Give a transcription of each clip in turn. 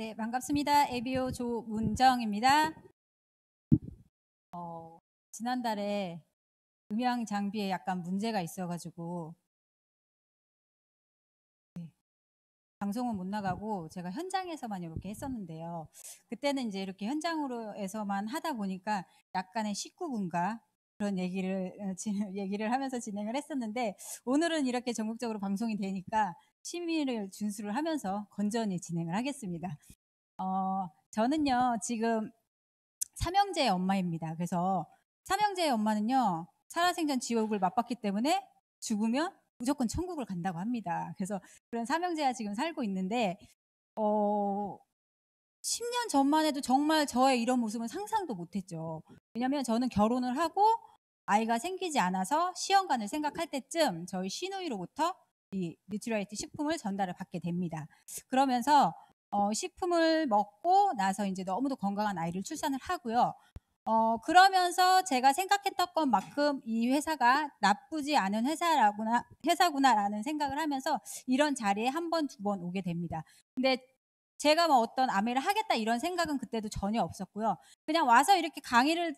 네, 반갑습니다. ABO 조문정입니다. 지난달에 음향 장비에 약간 문제가 있어가지고 방송은 못 나가고 제가 현장에서만 이렇게 했었는데요. 그때는 이제 이렇게 현장으로에서만 하다 보니까 약간의 19분가 그런 얘기를 하면서 진행을 했었는데, 오늘은 이렇게 전국적으로 방송이 되니까 심의를 준수를 하면서 건전히 진행을 하겠습니다. 저는요, 지금 삼형제의 엄마입니다. 그래서 삼형제의 엄마는요, 살아생전 지옥을 맛봤기 때문에 죽으면 무조건 천국을 간다고 합니다. 그래서 그런 삼형제와 지금 살고 있는데, 10년 전만 해도 정말 저의 이런 모습은 상상도 못했죠. 왜냐면 저는 결혼을 하고 아이가 생기지 않아서 시험관을 생각할 때쯤 저희 시누이로부터 이 뉴트리라이트 식품을 전달을 받게 됩니다. 그러면서 식품을 먹고 나서 이제 너무도 건강한 아이를 출산을 하고요. 그러면서 제가 생각했던 것만큼 이 회사가 나쁘지 않은 회사구나라는 생각을 하면서 이런 자리에 한 번, 두 번 오게 됩니다. 근데 제가 뭐 어떤 아메를 하겠다 이런 생각은 그때도 전혀 없었고요. 그냥 와서 이렇게 강의를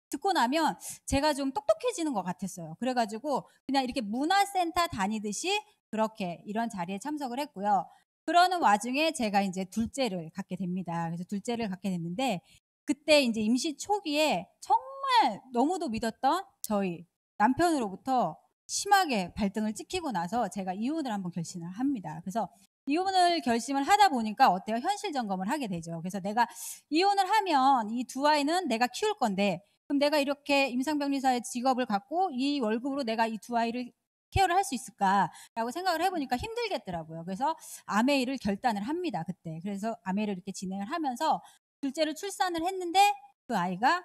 듣고 나면 제가 좀 똑똑해지는 것 같았어요. 그래가지고 그냥 이렇게 문화센터 다니듯이 그렇게 이런 자리에 참석을 했고요. 그러는 와중에 제가 이제 둘째를 갖게 됩니다. 그래서 둘째를 갖게 됐는데, 그때 이제 임시 초기에 정말 너무도 믿었던 저희 남편으로부터 심하게 발등을 찍히고 나서 제가 이혼을 한번 결심을 합니다. 그래서 이혼을 결심을 하다 보니까 어때요? 현실 점검을 하게 되죠. 그래서 내가 이혼을 하면 이 두 아이는 내가 키울 건데, 그럼 내가 이렇게 임상병리사의 직업을 갖고 이 월급으로 내가 이 두 아이를 케어를 할 수 있을까라고 생각을 해보니까 힘들겠더라고요. 그래서 아메이를 결단을 합니다. 그때. 그래서 아메이를 이렇게 진행을 하면서 둘째를 출산을 했는데, 그 아이가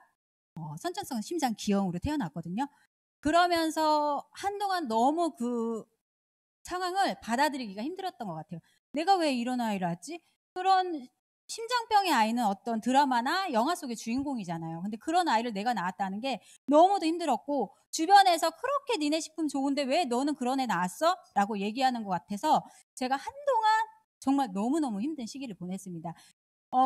선천성 심장 기형으로 태어났거든요. 그러면서 한동안 너무 그 상황을 받아들이기가 힘들었던 것 같아요. 내가 왜 이런 아이를 낳았지? 그런 심장병의 아이는 어떤 드라마나 영화 속의 주인공이잖아요. 근데 그런 아이를 내가 낳았다는 게 너무도 힘들었고, 주변에서 그렇게 니네 식품 좋은데 왜 너는 그런 애 낳았어? 라고 얘기하는 것 같아서 제가 한동안 정말 너무너무 힘든 시기를 보냈습니다.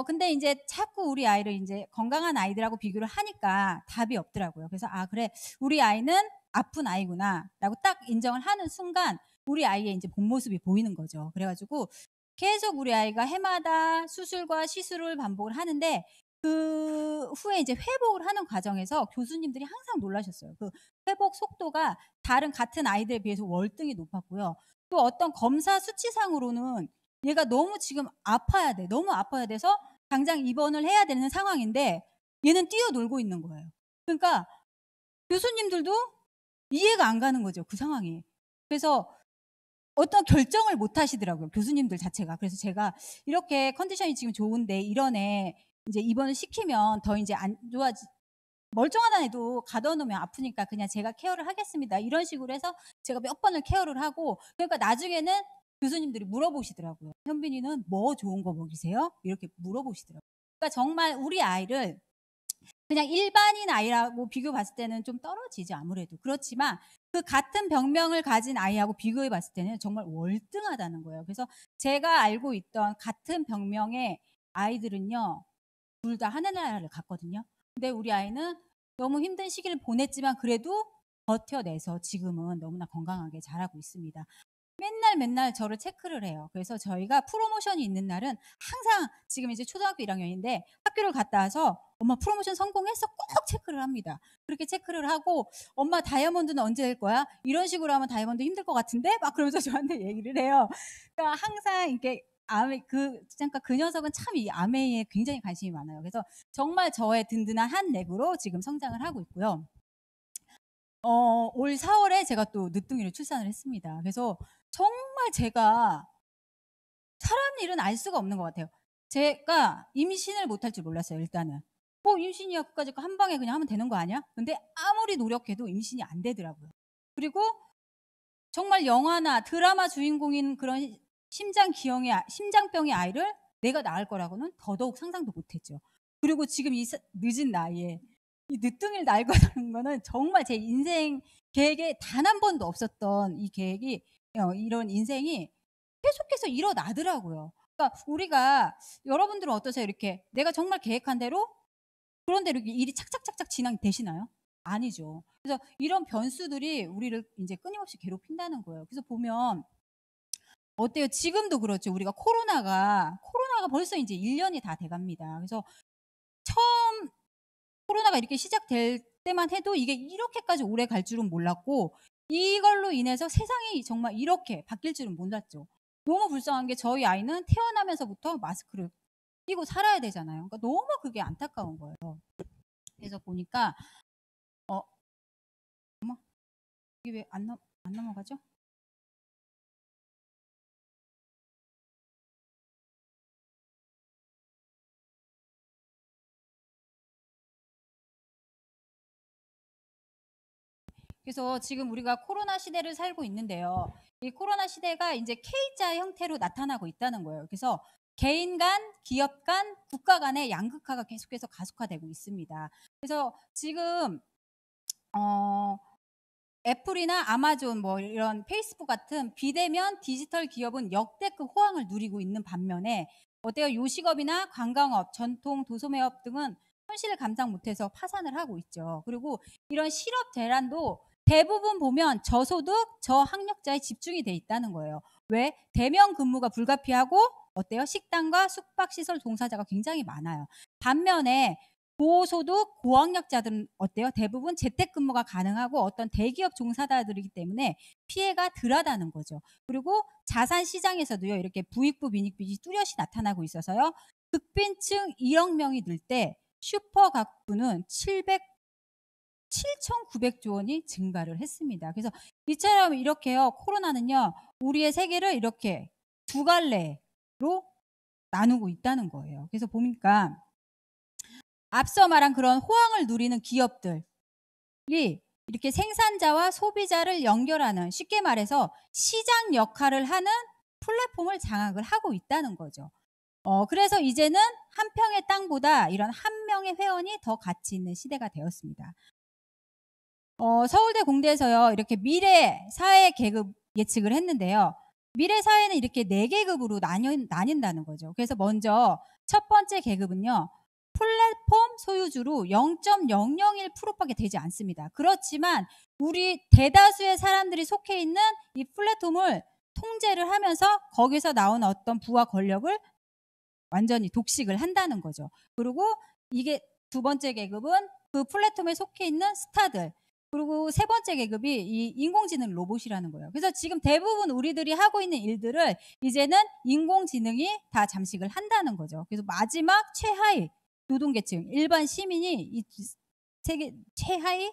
근데 이제 자꾸 우리 아이를 이제 건강한 아이들하고 비교를 하니까 답이 없더라고요. 그래서 '아 그래. 우리 아이는 아픈 아이구나.'라고 딱 인정을 하는 순간 우리 아이의 이제 본 모습이 보이는 거죠. 그래 가지고 계속 우리 아이가 해마다 수술과 시술을 반복을 하는데, 그 후에 이제 회복을 하는 과정에서 교수님들이 항상 놀라셨어요. 그 회복 속도가 다른 같은 아이들에 비해서 월등히 높았고요. 또 어떤 검사 수치상으로는 얘가 너무 지금 아파야 돼. 너무 아파야 돼서 당장 입원을 해야 되는 상황인데 얘는 뛰어놀고 있는 거예요. 그러니까 교수님들도 이해가 안 가는 거죠, 그 상황이. 그래서 어떤 결정을 못 하시더라고요, 교수님들 자체가. 그래서 제가 이렇게 컨디션이 지금 좋은데 이런 애 이제 입원을 시키면 더 이제 안 좋아지 멀쩡한 애도 가둬 놓으면 아프니까 그냥 제가 케어를 하겠습니다. 이런 식으로 해서 제가 몇 번을 케어를 하고, 그러니까 나중에는 교수님들이 물어보시더라고요. "현빈이는 뭐 좋은 거 먹이세요?" 이렇게 물어보시더라고요. 그러니까 정말 우리 아이를 그냥 일반인 아이라고 비교 봤을 때는 좀 떨어지죠, 아무래도. 그렇지만 그 같은 병명을 가진 아이하고 비교해 봤을 때는 정말 월등하다는 거예요. 그래서 제가 알고 있던 같은 병명의 아이들은요, 둘 다 하늘나라를 갔거든요. 근데 우리 아이는 너무 힘든 시기를 보냈지만 그래도 버텨내서 지금은 너무나 건강하게 자라고 있습니다. 맨날 맨날 저를 체크를 해요. 그래서 저희가 프로모션이 있는 날은 항상, 지금 이제 초등학교 1학년인데 학교를 갔다 와서 "엄마 프로모션 성공했어?" 꼭 체크를 합니다. 그렇게 체크를 하고 "엄마 다이아몬드는 언제 될 거야?" 이런 식으로 하면 "다이아몬드 힘들 것 같은데?" 막 그러면서 저한테 얘기를 해요. 그러니까 항상 이렇게 그러니까 그 녀석은 참 이 아메이에 굉장히 관심이 많아요. 그래서 정말 저의 든든한 한 렉으로 지금 성장을 하고 있고요. 올 4 월에 제가 또 늦둥이를 출산을 했습니다. 그래서 정말 제가 사람 일은 알 수가 없는 것 같아요. 제가 임신을 못할 줄 몰랐어요, 일단은. 임신이야 그까짓 거 한 방에 그냥 하면 되는 거 아니야? 근데 아무리 노력해도 임신이 안 되더라고요. 그리고 정말 영화나 드라마 주인공인 그런 심장병의 아이를 내가 낳을 거라고는 더더욱 상상도 못 했죠. 그리고 지금 이 늦은 나이에 이 늦둥이를 낳을 거라는 거는 정말 제 인생 계획에 단 한 번도 없었던 이 계획이 이런 인생이 계속해서 일어나더라고요. 그러니까 우리가 여러분들은 어떠세요? 이렇게 내가 정말 계획한 대로 그런 대로 일이 착착착착 진행되시나요? 아니죠. 그래서 이런 변수들이 우리를 인제 끊임없이 괴롭힌다는 거예요. 그래서 보면 어때요? 지금도 그렇죠. 우리가 코로나가 벌써 인제 1 년이 다 돼 갑니다. 그래서 처음 코로나가 이렇게 시작될 때만 해도 이게 이렇게까지 오래 갈 줄은 몰랐고 이걸로 인해서 세상이 정말 이렇게 바뀔 줄은 몰랐죠. 너무 불쌍한 게 저희 아이는 태어나면서부터 마스크를 끼고 살아야 되잖아요. 그러니까 너무 그게 안타까운 거예요. 그래서 보니까 어머 이게 왜 안 넘어가죠? 그래서 지금 우리가 코로나 시대를 살고 있는데요. 이 코로나 시대가 인제 K자 형태로 나타나고 있다는 거예요. 그래서 개인 간, 기업 간, 국가 간의 양극화가 계속해서 가속화되고 있습니다. 그래서 지금 어 애플이나 아마존 뭐 이런 페이스북 같은 비대면 디지털 기업은 역대급 호황을 누리고 있는 반면에 어때요? 요식업이나 관광업, 전통 도소매업 등은 손실을 감당 못해서 파산을 하고 있죠. 그리고 이런 실업 대란도 대부분 보면 저소득, 저학력자에 집중이 돼 있다는 거예요. 왜? 대면 근무가 불가피하고 어때요? 식당과 숙박시설 종사자가 굉장히 많아요. 반면에 고소득, 고학력자들은 어때요? 대부분 재택근무가 가능하고 어떤 대기업 종사자들이기 때문에 피해가 덜하다는 거죠. 그리고 자산 시장에서도요. 이렇게 부익부, 빈익빚이 뚜렷이 나타나고 있어서요. 극빈층 1억 명이 늘 때 슈퍼 각부는 7,900조 원이 증가를 했습니다. 그래서 이처럼 이렇게요. 코로나는요. 우리의 세계를 이렇게 두 갈래로 나누고 있다는 거예요. 그래서 보니까 앞서 말한 그런 호황을 누리는 기업들이 이렇게 생산자와 소비자를 연결하는 쉽게 말해서 시장 역할을 하는 플랫폼을 장악을 하고 있다는 거죠. 그래서 이제는 한 평의 땅보다 이런 한 명의 회원이 더 가치 있는 시대가 되었습니다. 서울대 공대에서요. 이렇게 미래 사회 계급 예측을 했는데요. 미래 사회는 이렇게 4계급으로 나뉜다는 거죠. 그래서 먼저 첫 번째 계급은요. 플랫폼 소유주로 0.001% 밖에 되지 않습니다. 그렇지만 우리 대다수의 사람들이 속해 있는 이 플랫폼을 통제를 하면서 거기서 나오는 어떤 부와 권력을 완전히 독식을 한다는 거죠. 그리고 이게 두 번째 계급은 그 플랫폼에 속해 있는 스타들. 그리고 세 번째 계급이 이 인공지능 로봇이라는 거예요. 그래서 지금 대부분 우리들이 하고 있는 일들을 이제는 인공지능이 다 잠식을 한다는 거죠. 그래서 마지막 최하위 노동계층, 일반 시민이 이 세계 최하위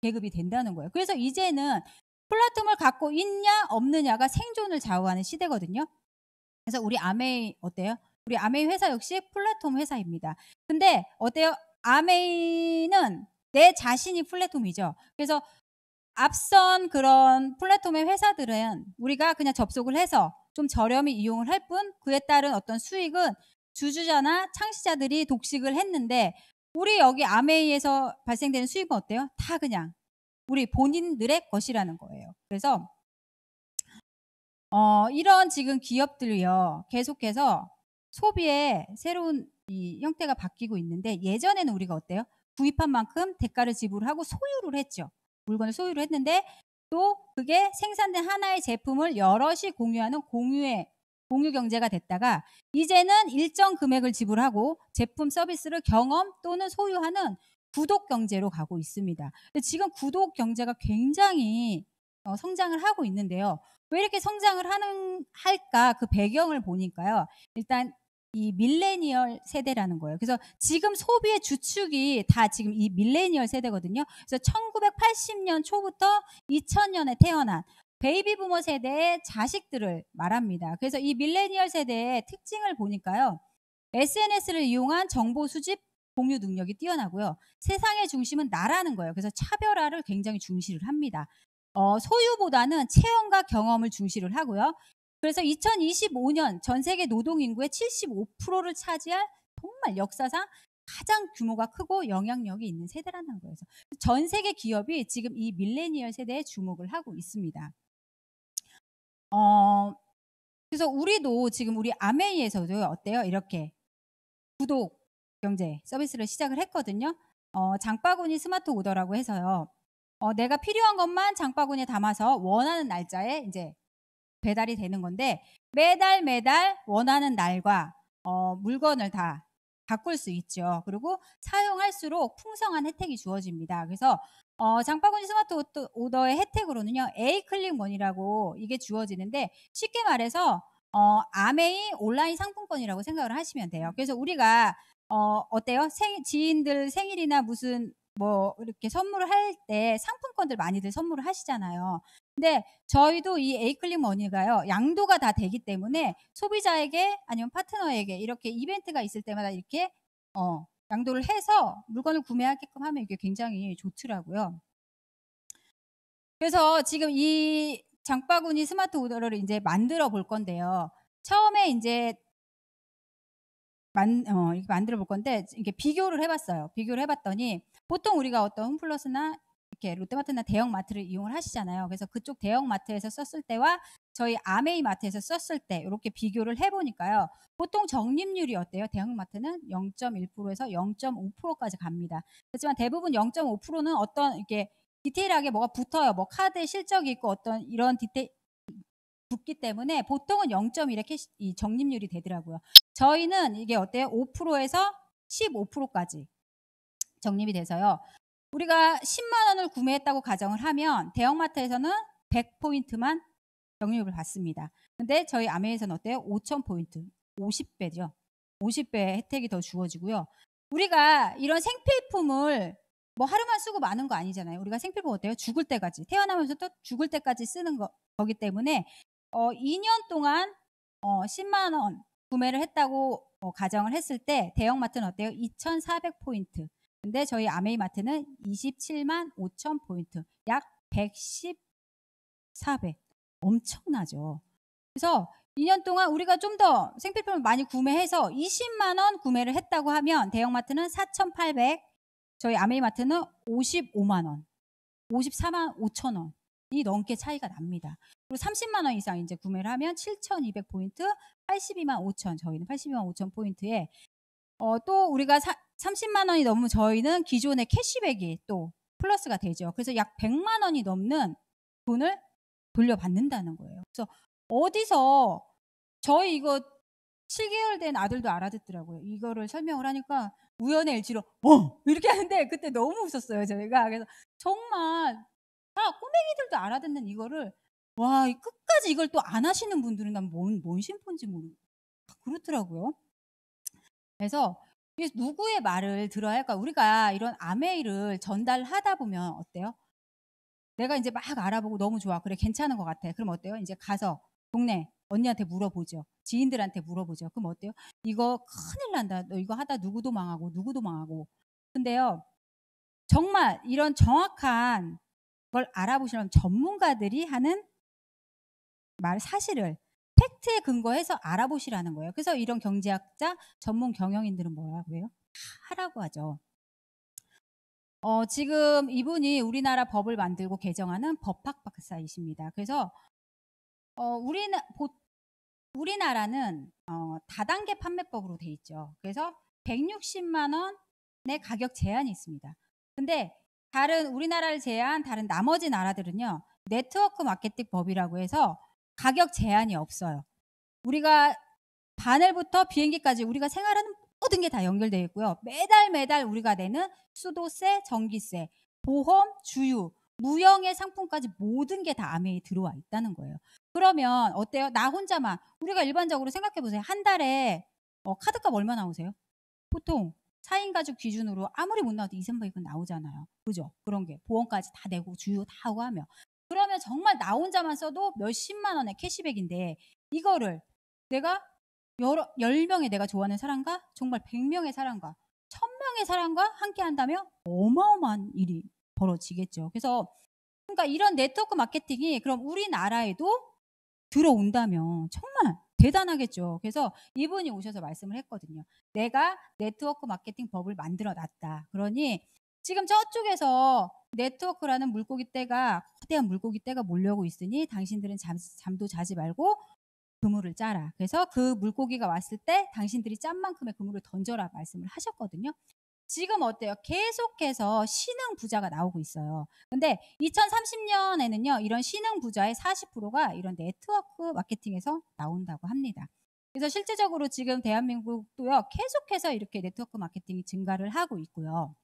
계급이 된다는 거예요. 그래서 이제는 플랫폼을 갖고 있냐 없느냐가 생존을 좌우하는 시대거든요. 그래서 우리 아메이 어때요? 우리 아메이 회사 역시 플랫폼 회사입니다. 근데 어때요? 아메이는 내 자신이 플랫폼이죠. 그래서 앞선 그런 플랫폼의 회사들은 우리가 그냥 접속을 해서 좀 저렴히 이용을 할 뿐 그에 따른 어떤 수익은 주주자나 창시자들이 독식을 했는데 우리 여기 아메이에서 발생되는 수익은 어때요? 다 그냥 우리 본인들의 것이라는 거예요. 그래서 이런 지금 기업들이요. 계속해서 소비의 새로운 이 형태가 바뀌고 있는데 예전에는 우리가 어때요? 구입한 만큼 대가를 지불하고 소유를 했죠. 물건을 소유를 했는데 또 그게 생산된 하나의 제품을 여럿이 공유하는 공유 경제가 됐다가 이제는 일정 금액을 지불하고 제품 서비스를 경험 또는 소유하는 구독 경제로 가고 있습니다. 근데 지금 구독 경제가 굉장히 성장을 하고 있는데요. 왜 이렇게 성장을 할까? 그 배경을 보니까요. 일단 이 밀레니얼 세대라는 거예요. 그래서 지금 소비의 주축이 다 지금 이 밀레니얼 세대거든요. 그래서 1980년 초부터 2000년에 태어난 베이비 부머 세대의 자식들을 말합니다. 그래서 이 밀레니얼 세대의 특징을 보니까요. SNS를 이용한 정보 수집 공유 능력이 뛰어나고요. 세상의 중심은 나라는 거예요. 그래서 차별화를 굉장히 중시를 합니다. 소유보다는 체험과 경험을 중시를 하고요. 그래서 2025년 전 세계 노동 인구의 75%를 차지할 정말 역사상 가장 규모가 크고 영향력이 있는 세대라는 거예요. 전 세계 기업이 지금 이 밀레니얼 세대에 주목을 하고 있습니다. 그래서 그래서 우리도 지금 우리 아메이에서도 어때요? 이렇게 구독 경제 서비스를 시작을 했거든요. 장바구니 스마트 오더라고 해서요. 내가 필요한 것만 장바구니에 담아서 원하는 날짜에 인제 배달이 되는 건데 매달 원하는 날과 물건을 다 바꿀 수 있죠. 그리고 사용할수록 풍성한 혜택이 주어집니다. 그래서 장바구니 스마트 오더의 혜택으로는요. 에이클릭 머니라고 이게 주어지는데 쉽게 말해서 아메이 온라인 상품권이라고 생각을 하시면 돼요. 그래서 우리가 어때요? 지인들 생일이나 무슨 뭐 이렇게 선물을 할 때 상품권들 많이들 선물을 하시잖아요. 근데 저희도 이 에이클릭 머니가요. 양도가 다 되기 때문에 소비자에게 아니면 파트너에게 이렇게 이벤트가 있을 때마다 이렇게 양도를 해서 물건을 구매하게끔 하면 이게 굉장히 좋더라고요. 그래서 지금 이 장바구니 스마트 오더를 인제 만들어 볼 건데요. 처음에 인제 이렇게 만들어 볼 건데 이게 비교를 해 봤어요. 비교를 해 봤더니 보통 우리가 어떤 홈플러스나 이렇게 롯데마트나 대형마트를 이용을 하시잖아요. 그래서 그쪽 대형마트에서 썼을 때와 저희 아메이 마트에서 썼을 때 요렇게 비교를 해 보니까요. 보통 적립률이 어때요? 대형마트는 0.1% 에서 0.5% 까지 갑니다. 그렇지만 대부분 0.5%는 어떤 이렇게 디테일하게 뭐가 붙어요. 뭐 카드에 실적이 있고 어떤 이런 붙기 때문에 보통은 0.1의 이 적립률이 되더라고요. 저희는 이게 어때요? 5%에서 15% 까지 적립이 돼서요. 우리가 10만 원을 구매했다고 가정을 하면 대형마트에서는 100 포인트만 적립을 받습니다. 근데 저희 아메이에서는 어때요? 5,000 포인트, 50배죠. 50배의 혜택이 더 주어지고요. 우리가 이런 생필품을 뭐 하루만 쓰고 마는 거 아니잖아요. 우리가 생필품 어때요? 죽을 때까지 태어나면서 또 죽을 때까지 쓰는 거기 때문에 2년 동안 10만 원 구매를 했다고 가정을 했을 때 대형마트는 어때요? 2,400 포인트. 근데 저희 아메이 마트는 27만 5천 포인트. 약 114배. 엄청나죠. 그래서 2년 동안 우리가 좀 더 생필품을 많이 구매해서 20만 원 구매를 했다고 하면 대형마트는 4,800, 저희 아메이 마트는 55만 원, 54만 5천 원이 넘게 차이가 납니다. 그리고 30만 원 이상 인제 구매를 하면 7,200 포인트, 82만 5천, 저희는 82만 5천 포인트에 또 우리가 30만 원이 넘으면 저희는 기존의 캐시백이 또 플러스가 되죠. 그래서 약 100만 원이 넘는 돈을 돌려받는다는 거예요. 그래서 어디서 저희 이거 7개월 된 아들도 알아듣더라고요. 이거를 설명을 하니까 우연의 일치로 이렇게 하는데 그때 너무 웃었어요, 저희가. 그래서 정말 다 꼬맹이들도 알아듣는 이거를 와, 끝까지 이걸 또 안 하시는 분들은 난 뭔 심보인지 그렇더라고요. 그래서 이게 누구의 말을 들어야 할까? 우리가 이런 아메이를 전달하다 보면 어때요? 내가 인제 막 알아보고 너무 좋아. 그래 괜찮은 것 같아. 그럼 어때요? 인제 가서 동네 언니한테 물어보죠. 지인들한테 물어보죠. 그럼 어때요? "이거 큰일 난다. 너 이거 하다 누구도 망하고 누구도 망하고." 근데요. 정말 이런 정확한 걸 알아보시려면 전문가들이 하는 사실을 팩트에 근거해서 알아보시라는 거예요. 그래서 이런 경제학자, 전문 경영인들은 뭐라고 해요? 다 하라고 하죠. 지금 이분이 우리나라 법을 만들고 개정하는 법학 박사이십니다. 그래서 어 우리나 보 우리나라는 다단계 판매법으로 돼 있죠. 그래서 160만 원의 가격 제한이 있습니다. 근데 다른 우리나라를 제외한 다른 나머지 나라들은요. 네트워크 마케팅 법이라고 해서 가격 제한이 없어요. 우리가 바늘부터 비행기까지 우리가 생활하는 모든 게 다 연결되어 있고요. 매달 우리가 내는 수도세, 전기세, 보험, 주유, 무형의 상품까지 모든 게 다 아메이 들어와 있다는 거예요. 그러면 어때요? 나 혼자만 우리가 일반적으로 생각해 보세요. 한 달에 카드값 얼마 나오세요? 보통 4인 가족 기준으로 아무리 못 나와도 2-300은 나오잖아요. 그죠? 그런 게 보험까지 다 내고 주유 다 하고 하면. 그러면 정말 나 혼자만 써도 몇십만 원의 캐시백인데 이거를 내가 10명의 내가 좋아하는 사람과 정말 100명의 사람과 1000명의 사람과 함께 한다면 어마어마한 일이 벌어지겠죠. 그래서 그러니까 이런 네트워크 마케팅이 그럼 우리나라에도 들어온다면 정말 대단하겠죠. 그래서 이분이 오셔서 말씀을 했거든요. "내가 네트워크 마케팅 법을 만들어 놨다. 그러니 지금 저쪽에서 네트워크라는 물고기 떼가 거대한 물고기 떼가 몰려오고 있으니 당신들은 잠도 자지 말고 그물을 짜라. 그래서 그 물고기가 왔을 때 당신들이 짠 만큼의 그물을 던져라 말씀을 하셨거든요. 지금 어때요? 계속해서 신흥 부자가 나오고 있어요. 근데 2030년에는요. 이런 신흥 부자의 40%가 이런 네트워크 마케팅에서 나온다고 합니다. 그래서 실제적으로 지금 대한민국도요. 계속해서 이렇게 네트워크 마케팅이 증가를 하고 있고요.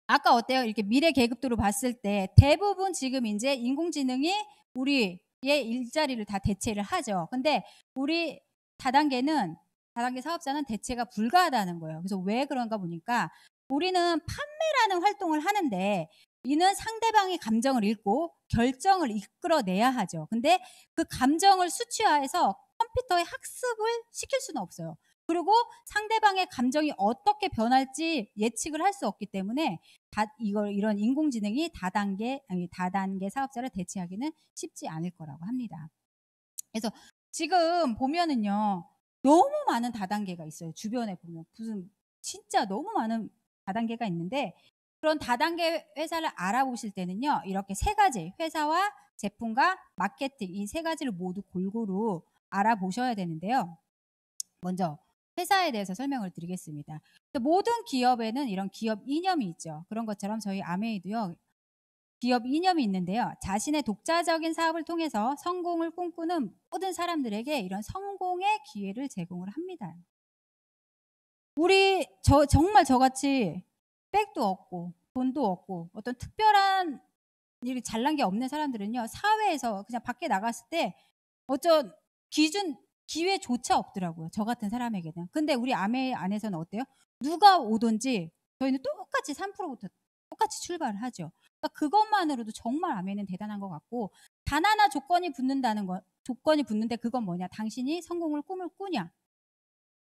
아까 어때요? 이렇게 미래 계급도로 봤을 때 대부분 지금 인제 인공지능이 우리의 일자리를 다 대체를 하죠. 근데 우리 다단계 사업자는 대체가 불가하다는 거예요. 그래서 왜 그런가 보니까 우리는 판매라는 활동을 하는데 이는 상대방의 감정을 읽고 결정을 이끌어내야 하죠. 근데 그 감정을 수치화해서 컴퓨터에 학습을 시킬 수는 없어요. 그리고 상대방의 감정이 어떻게 변할지 예측을 할 수 없기 때문에 이런 인공지능이 다단계 사업자를 대체하기는 쉽지 않을 거라고 합니다. 그래서 지금 보면은요. 너무 많은 다단계가 있어요. 주변에 보면 무슨 진짜 너무 많은 다단계가 있는데 그런 다단계 회사를 알아보실 때는요. 이렇게 세 가지 회사와 제품과 마케팅 이 세 가지를 모두 골고루 알아보셔야 되는데요. 먼저 회사에 대해서 설명을 드리겠습니다. 모든 기업에는 이런 기업 이념이 있죠. 그런 것처럼 저희 아메이도요. 기업 이념이 있는데요. 자신의 독자적인 사업을 통해서 성공을 꿈꾸는 모든 사람들에게 이런 성공의 기회를 제공을 합니다. 정말 저같이 백도 없고 돈도 없고 어떤 특별한 일이 잘난 게 없는 사람들은요. 사회에서 그냥 밖에 나갔을 때 어떤 기회조차 없더라고요. 저 같은 사람에게는. 근데 우리 아메 안에서는 어때요? 누가 오든지 저희는 똑같이 3%부터 똑같이 출발을 하죠. 그러니까 그것만으로도 정말 아메는 대단한 것 같고 단 하나 조건이 붙는데 그건 뭐냐? 당신이 성공을 꿈을 꾸냐?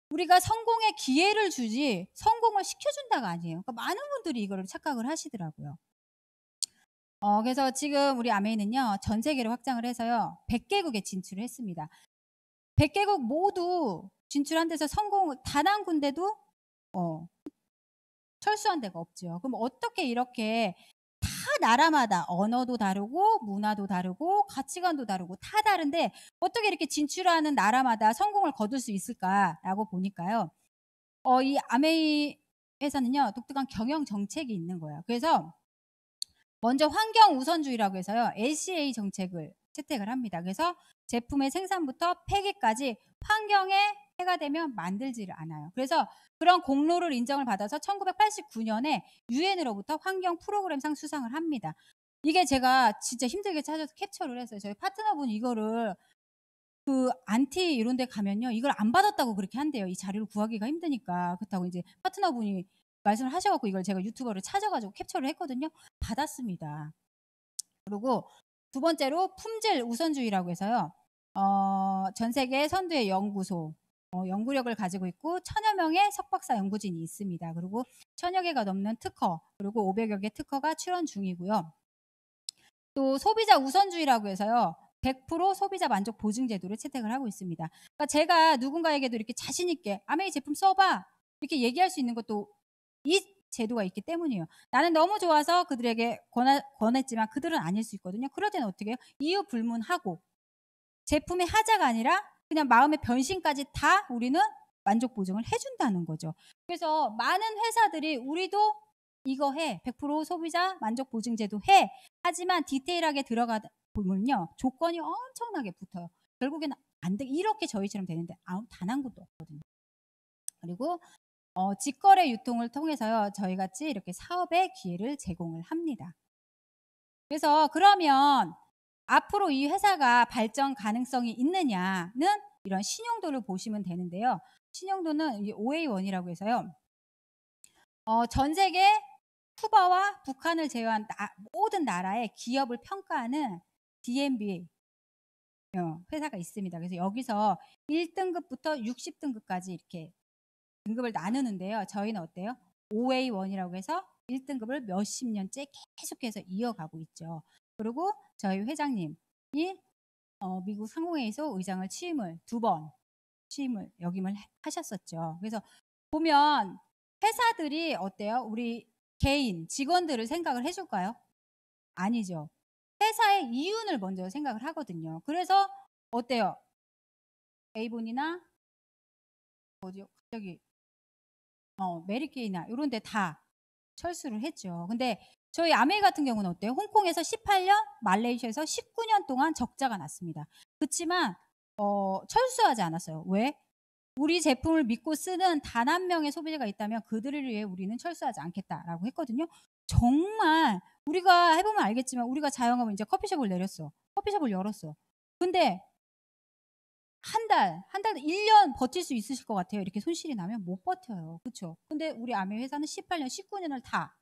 우리가 성공의 기회를 주지 성공을 시켜준다가 아니에요. 그러니까 많은 분들이 이거를 착각을 하시더라고요. 그래서 지금 우리 아메이는요. 전 세계로 확장을 해서요. 100개국에 진출을 했습니다. 100개국 모두 진출한 데서 단 한 군데도 어 철수한 데가 없죠. 그럼 어떻게 이렇게 다 나라마다 언어도 다르고 문화도 다르고 가치관도 다르고 다 다른데 어떻게 이렇게 진출하는 나라마다 성공을 거둘 수 있을까라고 보니까요. 이 아메이 회사는요. 독특한 경영 정책이 있는 거예요. 그래서 먼저 환경 우선주의라고 해서요. LCA 정책을 채택을 합니다. 그래서 제품의 생산부터 폐기까지 환경에 해가 되면 만들지를 않아요. 그래서 그런 공로를 인정을 받아서 1989년에 유엔으로부터 환경 프로그램상 수상을 합니다. 이게 제가 진짜 힘들게 찾아서 캡처를 했어요. 저희 파트너분이 이거를 안티 이런 데 가면요. 이걸 안 받았다고 그렇게 한대요. 이 자료를 구하기가 힘드니까. 그렇다고 이제 파트너분이 말씀을 하셔 갖고 이걸 제가 유튜버를 찾아 가지고 캡처를 했거든요. 받았습니다. 그리고 두 번째로 품질 우선주의라고 해서요. 전 세계 선두의 연구소 연구력을 가지고 있고 1000여 명의 석박사 연구진이 있습니다. 그리고 1000여 개가 넘는 특허 그리고 500여 개 특허가 출원 중이고요. 또 소비자 우선주의라고 해서요. 100% 소비자 만족 보증 제도를 채택을 하고 있습니다. 그러니까 제가 누군가에게도 이렇게 자신 있게 "아메이 제품 써 봐." 이렇게 얘기할 수 있는 것도 이 제도가 있기 때문이에요. 나는 너무 좋아서 그들에게 권했지만 그들은 아닐 수 있거든요. 그럴 때는 어떻게 해요? 이유 불문하고 제품의 하자가 아니라 그냥 마음의 변심까지 다 우리는 만족 보증을 해 준다는 거죠. 그래서 많은 회사들이 "우리도 이거 해. 100% 소비자 만족 보증 제도 해." 하지만 디테일하게 들어가다 보면요. 조건이 엄청나게 붙어요. 결국에는 안 돼. 이렇게 저희처럼 되는데 단 한 군데 없거든요. 그리고 직거래 유통을 통해서요. 저희 같이 이렇게 사업의 기회를 제공을 합니다. 그래서 그러면 앞으로 이 회사가 발전 가능성이 있느냐는 이런 신용도를 보시면 되는데요. 신용도는 이게 OA1이라고 해서요. 전 세계 쿠바와 북한을 제외한 모든 나라의 기업을 평가하는 DNB 회사가 있습니다. 그래서 여기서 1등급부터 60등급까지 이렇게 등급을 나누는데요. 저희는 어때요? OA1이라고 해서 1등급을 몇십 년째 계속해서 이어가고 있죠. 그리고 저희 회장님이 미국 상공회의소 의장을 두 번 역임을 하셨었죠. 그래서 보면 회사들이 어때요? 우리 개인 직원들을 생각을 해 줄까요? 아니죠. 회사의 이윤을 먼저 생각을 하거든요. 그래서 어때요? 에이본이나 어디요? 갑자기 메리케이나 이런 데 다 철수를 했죠. 근데 저희 아메이 같은 경우는 어때요? 홍콩에서 18년, 말레이시아에서 19년 동안 적자가 났습니다. 그치만 철수하지 않았어요. 왜? 우리 제품을 믿고 쓰는 단 한 명의 소비자가 있다면 그들을 위해 우리는 철수하지 않겠다라고 했거든요. 정말 우리가 해보면 알겠지만 우리가 자영업을 이제 커피숍을 내렸어. 커피숍을 열었어. 근데 한 달, 1년 버틸 수 있으실 것 같아요. 이렇게 손실이 나면 못 버텨요. 그쵸? 근데 우리 아메 회사는 18년, 19년을 다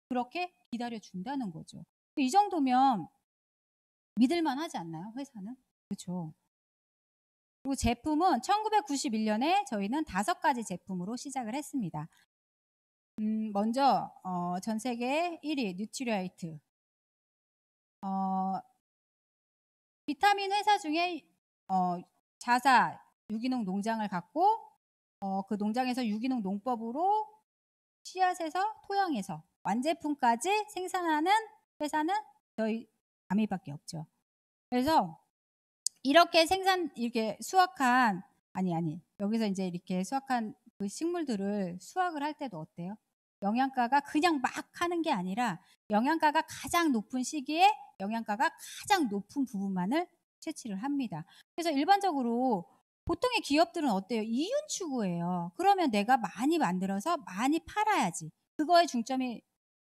그렇게 기다려 준다는 거죠. 이 정도면 믿을만 하지 않나요? 회사는? 그쵸? 그리고 제품은 1991년에 저희는 5가지 제품으로 시작을 했습니다. 먼저 전 세계 1위 뉴트리아이트. 비타민 회사 중에 자사 유기농 농장을 갖고 그 농장에서 유기농 농법으로 씨앗에서 토양에서 완제품까지 생산하는 회사는 저희 아메이밖에 없죠. 그래서 이렇게 수확한 여기서 이제 이렇게 수확한 그 식물들을 수확을 할 때도 어때요? 영양가가 그냥 막 하는 게 아니라 영양가가 가장 높은 시기에 영양가가 가장 높은 부분만을 채취를 합니다. 그래서 일반적으로 보통의 기업들은 어때요? 이윤 추구예요. 그러면 내가 많이 만들어서 많이 팔아야지. 그거에 중점이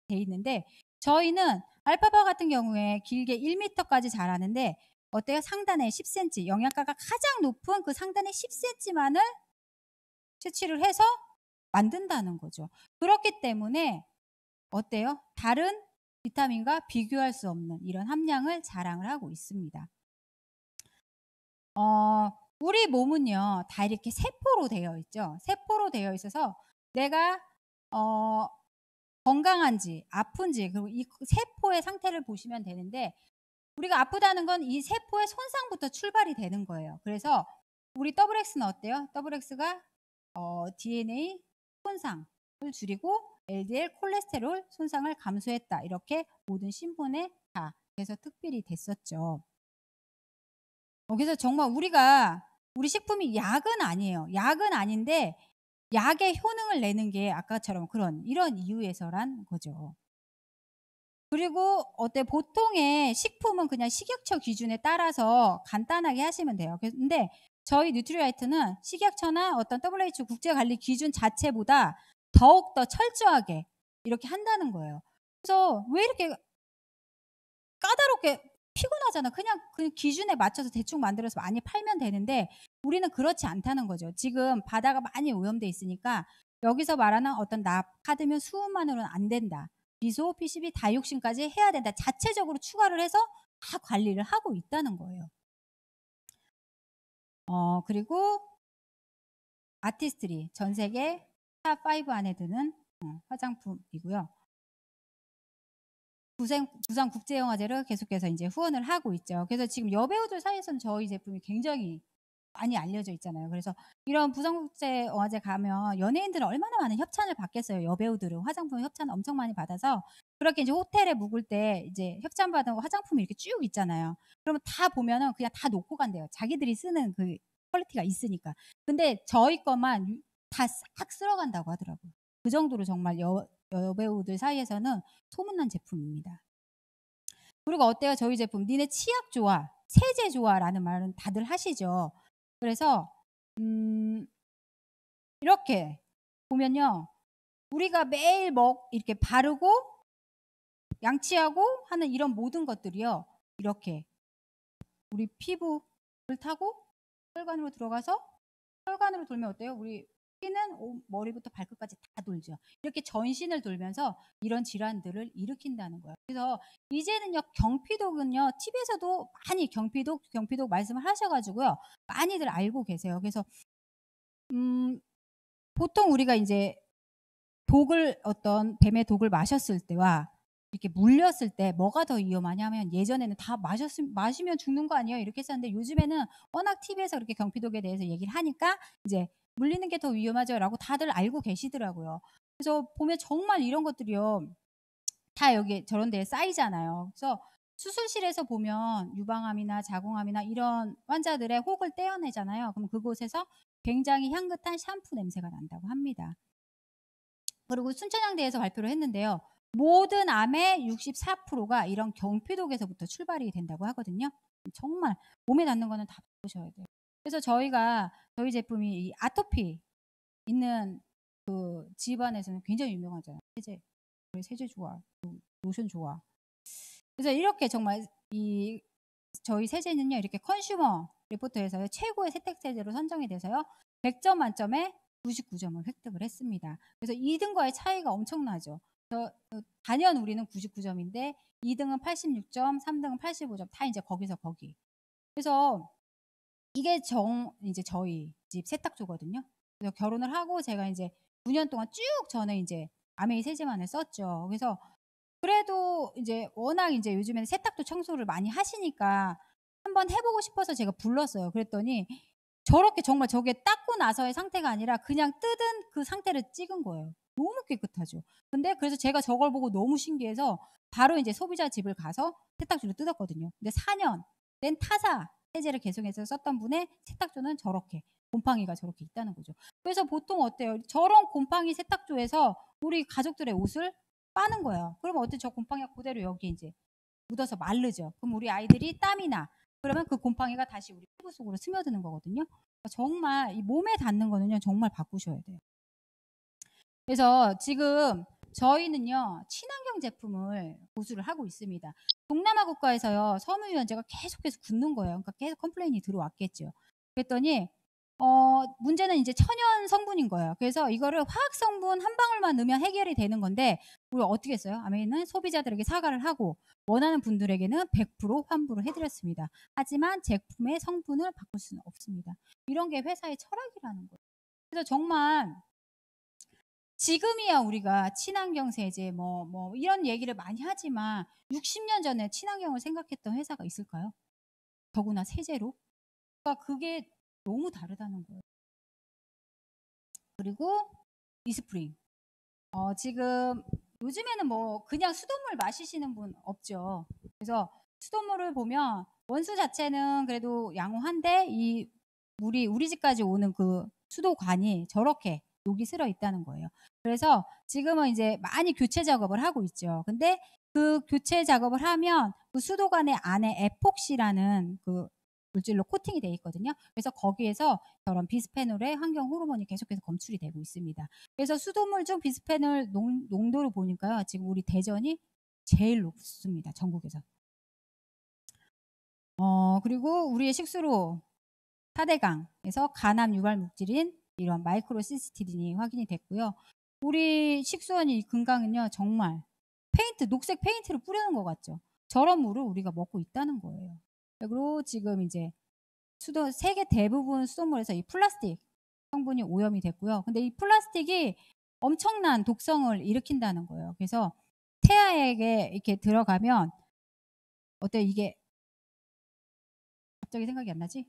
돼 있는데 저희는 알파바 같은 경우에 길게 1m까지 자라는데 어때요? 상단에 10cm, 영양가가 가장 높은 그 상단에 10cm만을 채취를 해서 만든다는 거죠. 그렇기 때문에 어때요? 다른 비타민과 비교할 수 없는 이런 함량을 자랑을 하고 있습니다. 우리 몸은요, 다 이렇게 세포로 되어 있죠. 세포로 되어 있어서 내가 건강한지 아픈지 그리고 이 세포의 상태를 보시면 되는데 우리가 아프다는 건 이 세포의 손상부터 출발이 되는 거예요. 그래서 우리 WX는 어때요? WX가 DNA 손상을 줄이고 LDL 콜레스테롤 손상을 감소했다. 이렇게 모든 신문에 다 그래서 특별히 됐었죠. 그래서 정말 우리 식품이 약은 아니에요. 약은 아닌데 약의 효능을 내는 게 아까처럼 이런 이유에서란 거죠. 그리고 보통의 식품은 그냥 식약처 기준에 따라서 간단하게 하시면 돼요. 근데 저희 뉴트리라이트는 식약처나 어떤 WHO 국제관리 기준 자체보다 더욱더 철저하게 이렇게 한다는 거예요. 그래서 왜 이렇게 까다롭게 피곤하잖아. 그냥 그 기준에 맞춰서 대충 만들어서 많이 팔면 되는데 우리는 그렇지 않다는 거죠. 지금 바다가 많이 오염돼 있으니까 여기서 말하는 어떤 납, 카드뮴, 수은만으로는 안 된다. 비소, PCB, 다이옥신까지 해야 된다. 자체적으로 추가를 해서 다 관리를 하고 있다는 거예요. 그리고 아티스트리 전 세계 탑5 안에 드는 화장품이고요. 부산국제영화제를 계속해서 이제 후원을 하고 있죠. 그래서 지금 여배우들 사이에서는 저희 제품이 굉장히 많이 알려져 있잖아요. 그래서 이런 부산국제영화제 가면 연예인들은 얼마나 많은 협찬을 받겠어요. 여배우들은 화장품 협찬 엄청 많이 받아서 그렇게 이제 호텔에 묵을 때 이제 협찬 받은 화장품이 이렇게 쭉 있잖아요. 그러면 다 보면은 그냥 다 놓고 간대요. 자기들이 쓰는 그 퀄리티가 있으니까. 근데 저희 것만 다 싹 쓸어간다고 하더라고요. 그 정도로 정말 여배우들 사이에서는 소문난 제품입니다. 그리고 어때요? 저희 제품 니네 치약 좋아, 세제 좋아라는 말은 다들 하시죠. 그래서 이렇게 보면요. 우리가 매일 이렇게 바르고 양치하고 하는 이런 모든 것들이요. 이렇게 우리 피부를 타고 혈관으로 들어가서 혈관으로 돌면 어때요? 우리 피는 머리부터 발끝까지 다 돌죠. 이렇게 전신을 돌면서 이런 질환들을 일으킨다는 거예요. 그래서 이제는요, 경피독은요, TV에서도 많이 경피독 말씀을 하셔가지고요, 많이들 알고 계세요. 그래서, 보통 우리가 이제 뱀의 독을 마셨을 때와 이렇게 물렸을 때 뭐가 더 위험하냐면 예전에는 다 마시면 죽는 거 아니에요? 이렇게 했었는데 요즘에는 워낙 TV에서 그렇게 경피독에 대해서 얘기를 하니까 이제 물리는 게 더 위험하죠 라고 다들 알고 계시더라고요. 그래서 보면 정말 이런 것들이요. 다 여기 저런 데에 쌓이잖아요. 그래서 수술실에서 보면 유방암이나 자궁암이나 이런 환자들의 혹을 떼어내잖아요. 그럼 그곳에서 굉장히 향긋한 샴푸 냄새가 난다고 합니다. 그리고 순천향대에서 발표를 했는데요. 모든 암의 64%가 이런 경피독에서부터 출발이 된다고 하거든요. 정말 몸에 닿는 거는 다 바꾸셔야 돼요. 그래서 저희 제품이 이 아토피 있는 그 집안에서는 굉장히 유명하잖아요. 세제 좋아, 로션 좋아. 그래서 이렇게 정말 저희 세제는요, 이렇게 컨슈머 리포터에서요, 최고의 세탁 세제로 선정이 돼서요, 100점 만점에 99점을 획득을 했습니다. 그래서 2등과의 차이가 엄청나죠. 단연 우리는 99점인데 2등은 86점, 3등은 85점, 다 이제 거기서 거기. 그래서 이게 이제 저희 집 세탁조거든요. 그래서 결혼을 하고 제가 이제 9년 동안 쭉 저는 이제 아메이 세제만을 썼죠. 그래서 그래도 이제 워낙 이제 요즘에는 세탁도 청소를 많이 하시니까 한번 해 보고 싶어서 제가 불렀어요. 그랬더니 저렇게 정말 저게 닦고 나서의 상태가 아니라 그냥 뜯은 그 상태를 찍은 거예요. 너무 깨끗하죠. 근데 그래서 제가 저걸 보고 너무 신기해서 바로 이제 소비자 집을 가서 세탁조를 뜯었거든요. 근데 4년 된 타사 세제를 계속해서 썼던 분의 세탁조는 저렇게 곰팡이가 저렇게 있다는 거죠. 그래서 보통 어때요? 저런 곰팡이 세탁조에서 우리 가족들의 옷을 빠는 거예요. 그러면 어때? 저 곰팡이가 그대로 여기 이제 묻어서 마르죠. 그럼 우리 아이들이 땀이 나. 그러면 그 곰팡이가 다시 우리 피부 속으로 스며드는 거거든요. 그러니까 정말 이 몸에 닿는 거는요, 정말 바꾸셔야 돼요. 그래서 지금 저희는요, 친환경 제품을 보수를 하고 있습니다. 동남아 국가에서요, 섬유유연제가 계속해서 굳는 거예요. 그러니까 계속 컴플레인이 들어왔겠죠. 그랬더니 문제는 이제 천연 성분인 거예요. 그래서 이거를 화학 성분 한 방울만 넣으면 해결이 되는 건데 우리가 어떻게 했어요? 아메이는 소비자들에게 사과를 하고 원하는 분들에게는 100% 환불을 해드렸습니다. 하지만 제품의 성분을 바꿀 수는 없습니다. 이런 게 회사의 철학이라는 거예요. 그래서 정말 지금이야 우리가 친환경 세제 뭐 이런 얘기를 많이 하지만 60년 전에 친환경을 생각했던 회사가 있을까요? 더구나 세제로. 그러니까 그게 너무 다르다는 거예요. 그리고 이스프링. 지금 요즘에는 뭐 그냥 수돗물 마시시는 분 없죠. 그래서 수돗물을 보면 원수 자체는 그래도 양호한데 이 물이 우리 집까지 오는 그 수도관이 저렇게 녹이 슬어 있다는 거예요. 그래서 지금은 이제 많이 교체 작업을 하고 있죠. 근데 그 교체 작업을 하면 그 수도관의 안에 에폭시라는 그 물질로 코팅이 되어 있거든요. 그래서 거기에서 저런 비스페놀의 환경 호르몬이 계속해서 검출이 되고 있습니다. 그래서 수돗물 중 비스페놀 농도를 보니까요. 지금 우리 대전이 제일 높습니다. 전국에서. 그리고 우리의 식수로 4대강에서 간암 유발 물질인 이런 마이크로시스티딘이 확인이 됐고요. 우리 식수원이 이 금강은요. 정말 녹색 페인트를 뿌리는 것 같죠. 저런 물을 우리가 먹고 있다는 거예요. 그리고 지금 이제 세계 대부분 수돗물에서 이 플라스틱 성분이 오염이 됐고요. 근데 이 플라스틱이 엄청난 독성을 일으킨다는 거예요. 그래서 태아에게 이렇게 들어가면 어때요? 이게 갑자기 생각이 안 나지?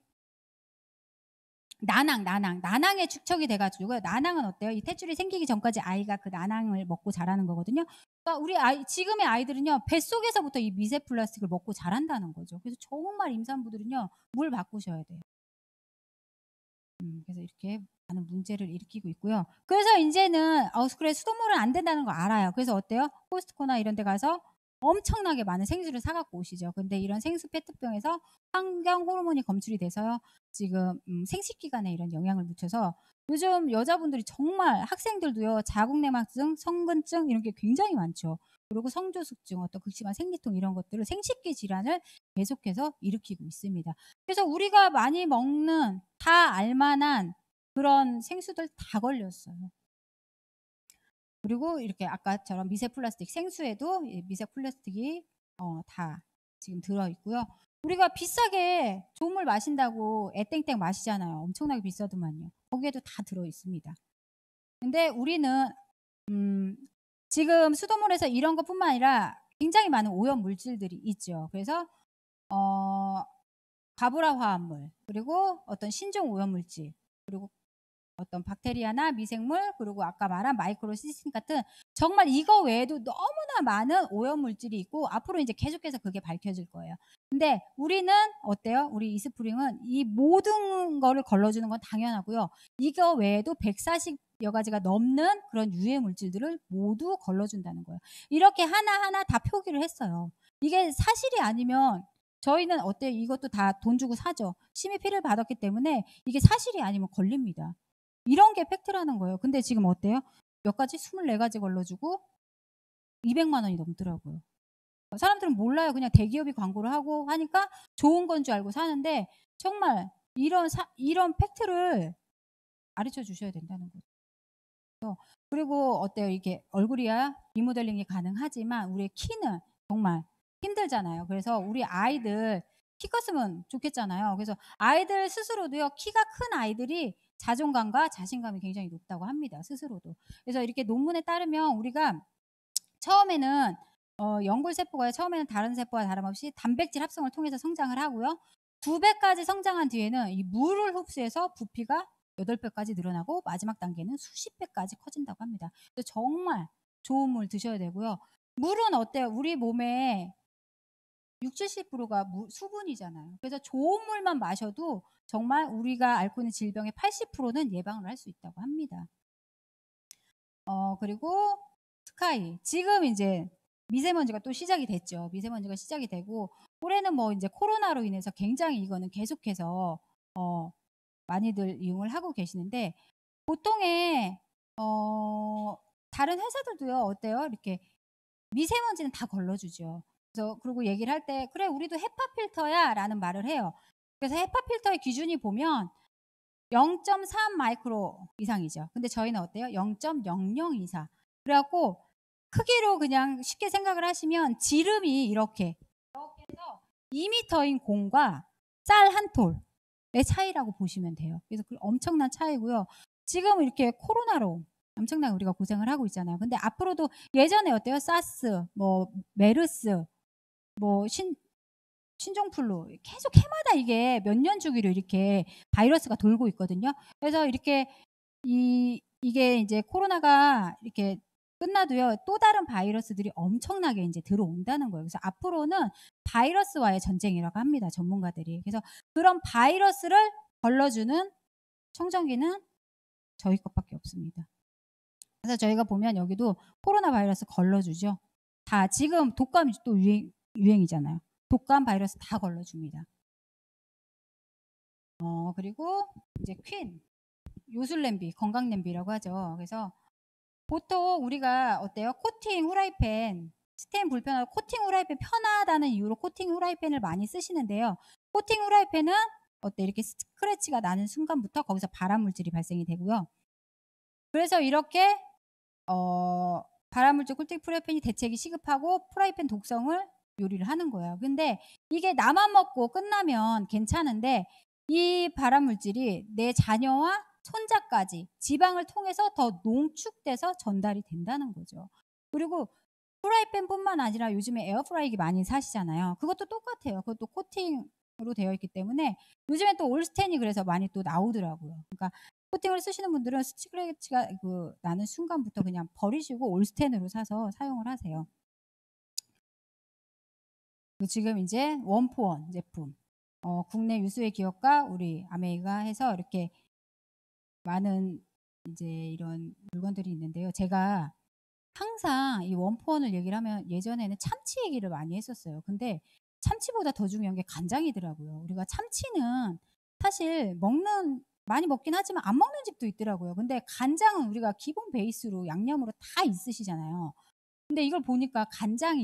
나낭에 축적이 돼가지고요. 나낭은 어때요? 이 탯줄이 생기기 전까지 아이가 그 나낭을 먹고 자라는 거거든요. 그러니까 지금의 아이들은요, 뱃속에서부터 이 미세 플라스틱을 먹고 자란다는 거죠. 그래서 정말 임산부들은요, 물 바꾸셔야 돼요. 그래서 이렇게 많은 문제를 일으키고 있고요. 그래서 이제는 그래 수돗물은 안 된다는 거 알아요. 그래서 어때요? 코스트코나 이런 데 가서 엄청나게 많은 생수를 사 갖고 오시죠. 근데 이런 생수 페트병에서 환경 호르몬이 검출이 돼서요. 지금 생식기관에 이런 영향을 미쳐서 요즘 여자분들이 정말 학생들도요. 자궁내막증, 성근증 이런 게 굉장히 많죠. 그리고 성조숙증, 어떤 극심한 생리통 이런 것들을 생식기 질환을 계속해서 일으키고 있습니다. 그래서 우리가 많이 먹는 다 알만한 그런 생수들 다 걸렸어요. 그리고 이렇게 아까처럼 미세 플라스틱 생수에도 미세 플라스틱이 다 지금 들어 있고요. 우리가 비싸게 좋은 물 마신다고 애땡땡 마시잖아요. 엄청나게 비싸더만요. 거기에도 다 들어 있습니다. 근데 우리는 지금 수돗물에서 이런 것뿐만 아니라 굉장히 많은 오염 물질들이 있죠. 그래서 가브라 화합물, 그리고 어떤 신종 오염 물질, 그리고 어떤 박테리아나 미생물 그리고 아까 말한 마이크로시스템 같은 정말 이거 외에도 너무나 많은 오염물질이 있고 앞으로 이제 계속해서 그게 밝혀질 거예요. 근데 우리는 어때요? 우리 이스프링은 이 모든 거를 걸러주는 건 당연하고요. 이거 외에도 140여 가지가 넘는 그런 유해 물질들을 모두 걸러준다는 거예요. 이렇게 하나하나 다 표기를 했어요. 이게 사실이 아니면 저희는 어때요? 이것도 다 돈 주고 사죠. 심의 피를 받았기 때문에 이게 사실이 아니면 걸립니다. 이런 게 팩트라는 거예요. 근데 지금 어때요? 몇 가지? 24가지 걸러주고 200만 원이 넘더라고요. 사람들은 몰라요. 그냥 대기업이 광고를 하고 하니까 좋은 건 줄 알고 사는데 정말 이런 팩트를 가르쳐 주셔야 된다는 거죠. 그리고 어때요? 이게 얼굴이야 리모델링이 가능하지만 우리의 키는 정말 힘들잖아요. 그래서 우리 아이들 키 컸으면 좋겠잖아요. 그래서 아이들 스스로도요. 키가 큰 아이들이 자존감과 자신감이 굉장히 높다고 합니다. 스스로도. 그래서 이렇게 논문에 따르면 우리가 처음에는 연골세포가요. 처음에는 다른 세포와 다름없이 단백질 합성을 통해서 성장을 하고요. 2배까지 성장한 뒤에는 이 물을 흡수해서 부피가 8배까지 늘어나고 마지막 단계는 수십 배까지 커진다고 합니다. 그래서 정말 좋은 물 드셔야 되고요. 물은 어때요? 우리 몸에 60~70%가 수분이잖아요. 그래서 좋은 물만 마셔도 정말 우리가 앓고 있는 질병의 80%는 예방을 할 수 있다고 합니다. 그리고 스카이. 지금 이제 미세먼지가 또 시작이 됐죠. 미세먼지가 시작이 되고 올해는 뭐 이제 코로나로 인해서 굉장히 이거는 계속해서 많이들 이용을 하고 계시는데 보통의 다른 회사들도요. 어때요? 이렇게 미세먼지는 다 걸러주죠. 그래서 그리고 얘기를 할 때 "그래 우리도 헤파 필터야."라는 말을 해요. 그래서 헤파 필터의 기준이 보면 0.3 마이크로 이상이죠. 근데 저희는 어때요? 0.0024. 그래 갖고 크기로 그냥 쉽게 생각을 하시면 지름이 이렇게 해서 2m인 공과 쌀 한 톨의 차이라고 보시면 돼요. 그래서 그 엄청난 차이고요. 지금 이렇게 코로나로 엄청나게 우리가 고생을 하고 있잖아요. 근데 앞으로도 예전에 어때요? 사스, 뭐 메르스, 뭐 신종플루 계속 해마다 이게 몇 년 주기로 이렇게 바이러스가 돌고 있거든요. 그래서 이렇게 이게 이제 코로나가 이렇게 끝나도요. 또 다른 바이러스들이 엄청나게 인제 들어온다는 거예요. 그래서 앞으로는 바이러스와의 전쟁이라고 합니다, 전문가들이. 그래서 그런 바이러스를 걸러주는 청정기는 저희 것밖에 없습니다. 그래서 저희가 보면 여기도 코로나 바이러스 걸러주죠. 다 지금 독감이 또 유행이잖아요. 독감 바이러스 다 걸러줍니다. 그리고 이제 퀸, 요술 냄비, 건강 냄비라고 하죠. 그래서 보통 우리가 어때요? 코팅 후라이팬, 스텐 불편하고 코팅 후라이팬 편하다는 이유로 코팅 후라이팬을 많이 쓰시는데요. 코팅 후라이팬은 어때? 이렇게 스크래치가 나는 순간부터 거기서 발암 물질이 발생이 되고요. 그래서 이렇게 발암물질 코팅 프라이팬이 대책이 시급하고 프라이팬 독성을 요리를 하는 거예요. 근데 이게 나만 먹고 끝나면 괜찮은데 이 발암물질이 내 자녀와 손자까지 지방을 통해서 더 농축돼서 전달이 된다는 거죠. 그리고 프라이팬뿐만 아니라 요즘에 에어프라이기 많이 사시잖아요. 그것도 똑같아요. 그것도 코팅으로 되어 있기 때문에 요즘에 또 올스텐이 그래서 많이 또 나오더라고요. 그러니까 코팅을 쓰시는 분들은 스크래치가 나는 순간부터 그냥 버리시고 올스텐으로 사서 사용을 하세요. 지금 이제 원포원 제품, 국내 유수의 기업과 우리 아메이가 해서 이렇게 많은 이제 이런 물건들이 있는데요. 제가 항상 이 원포원을 얘기를 하면 예전에는 참치 얘기를 많이 했었어요. 근데 참치보다 더 중요한 게 간장이더라고요. 우리가 참치는 사실 많이 먹긴 하지만 안 먹는 집도 있더라고요. 근데 간장은 우리가 기본 베이스로 양념으로 다 있으시잖아요. 근데 이걸 보니까 간장을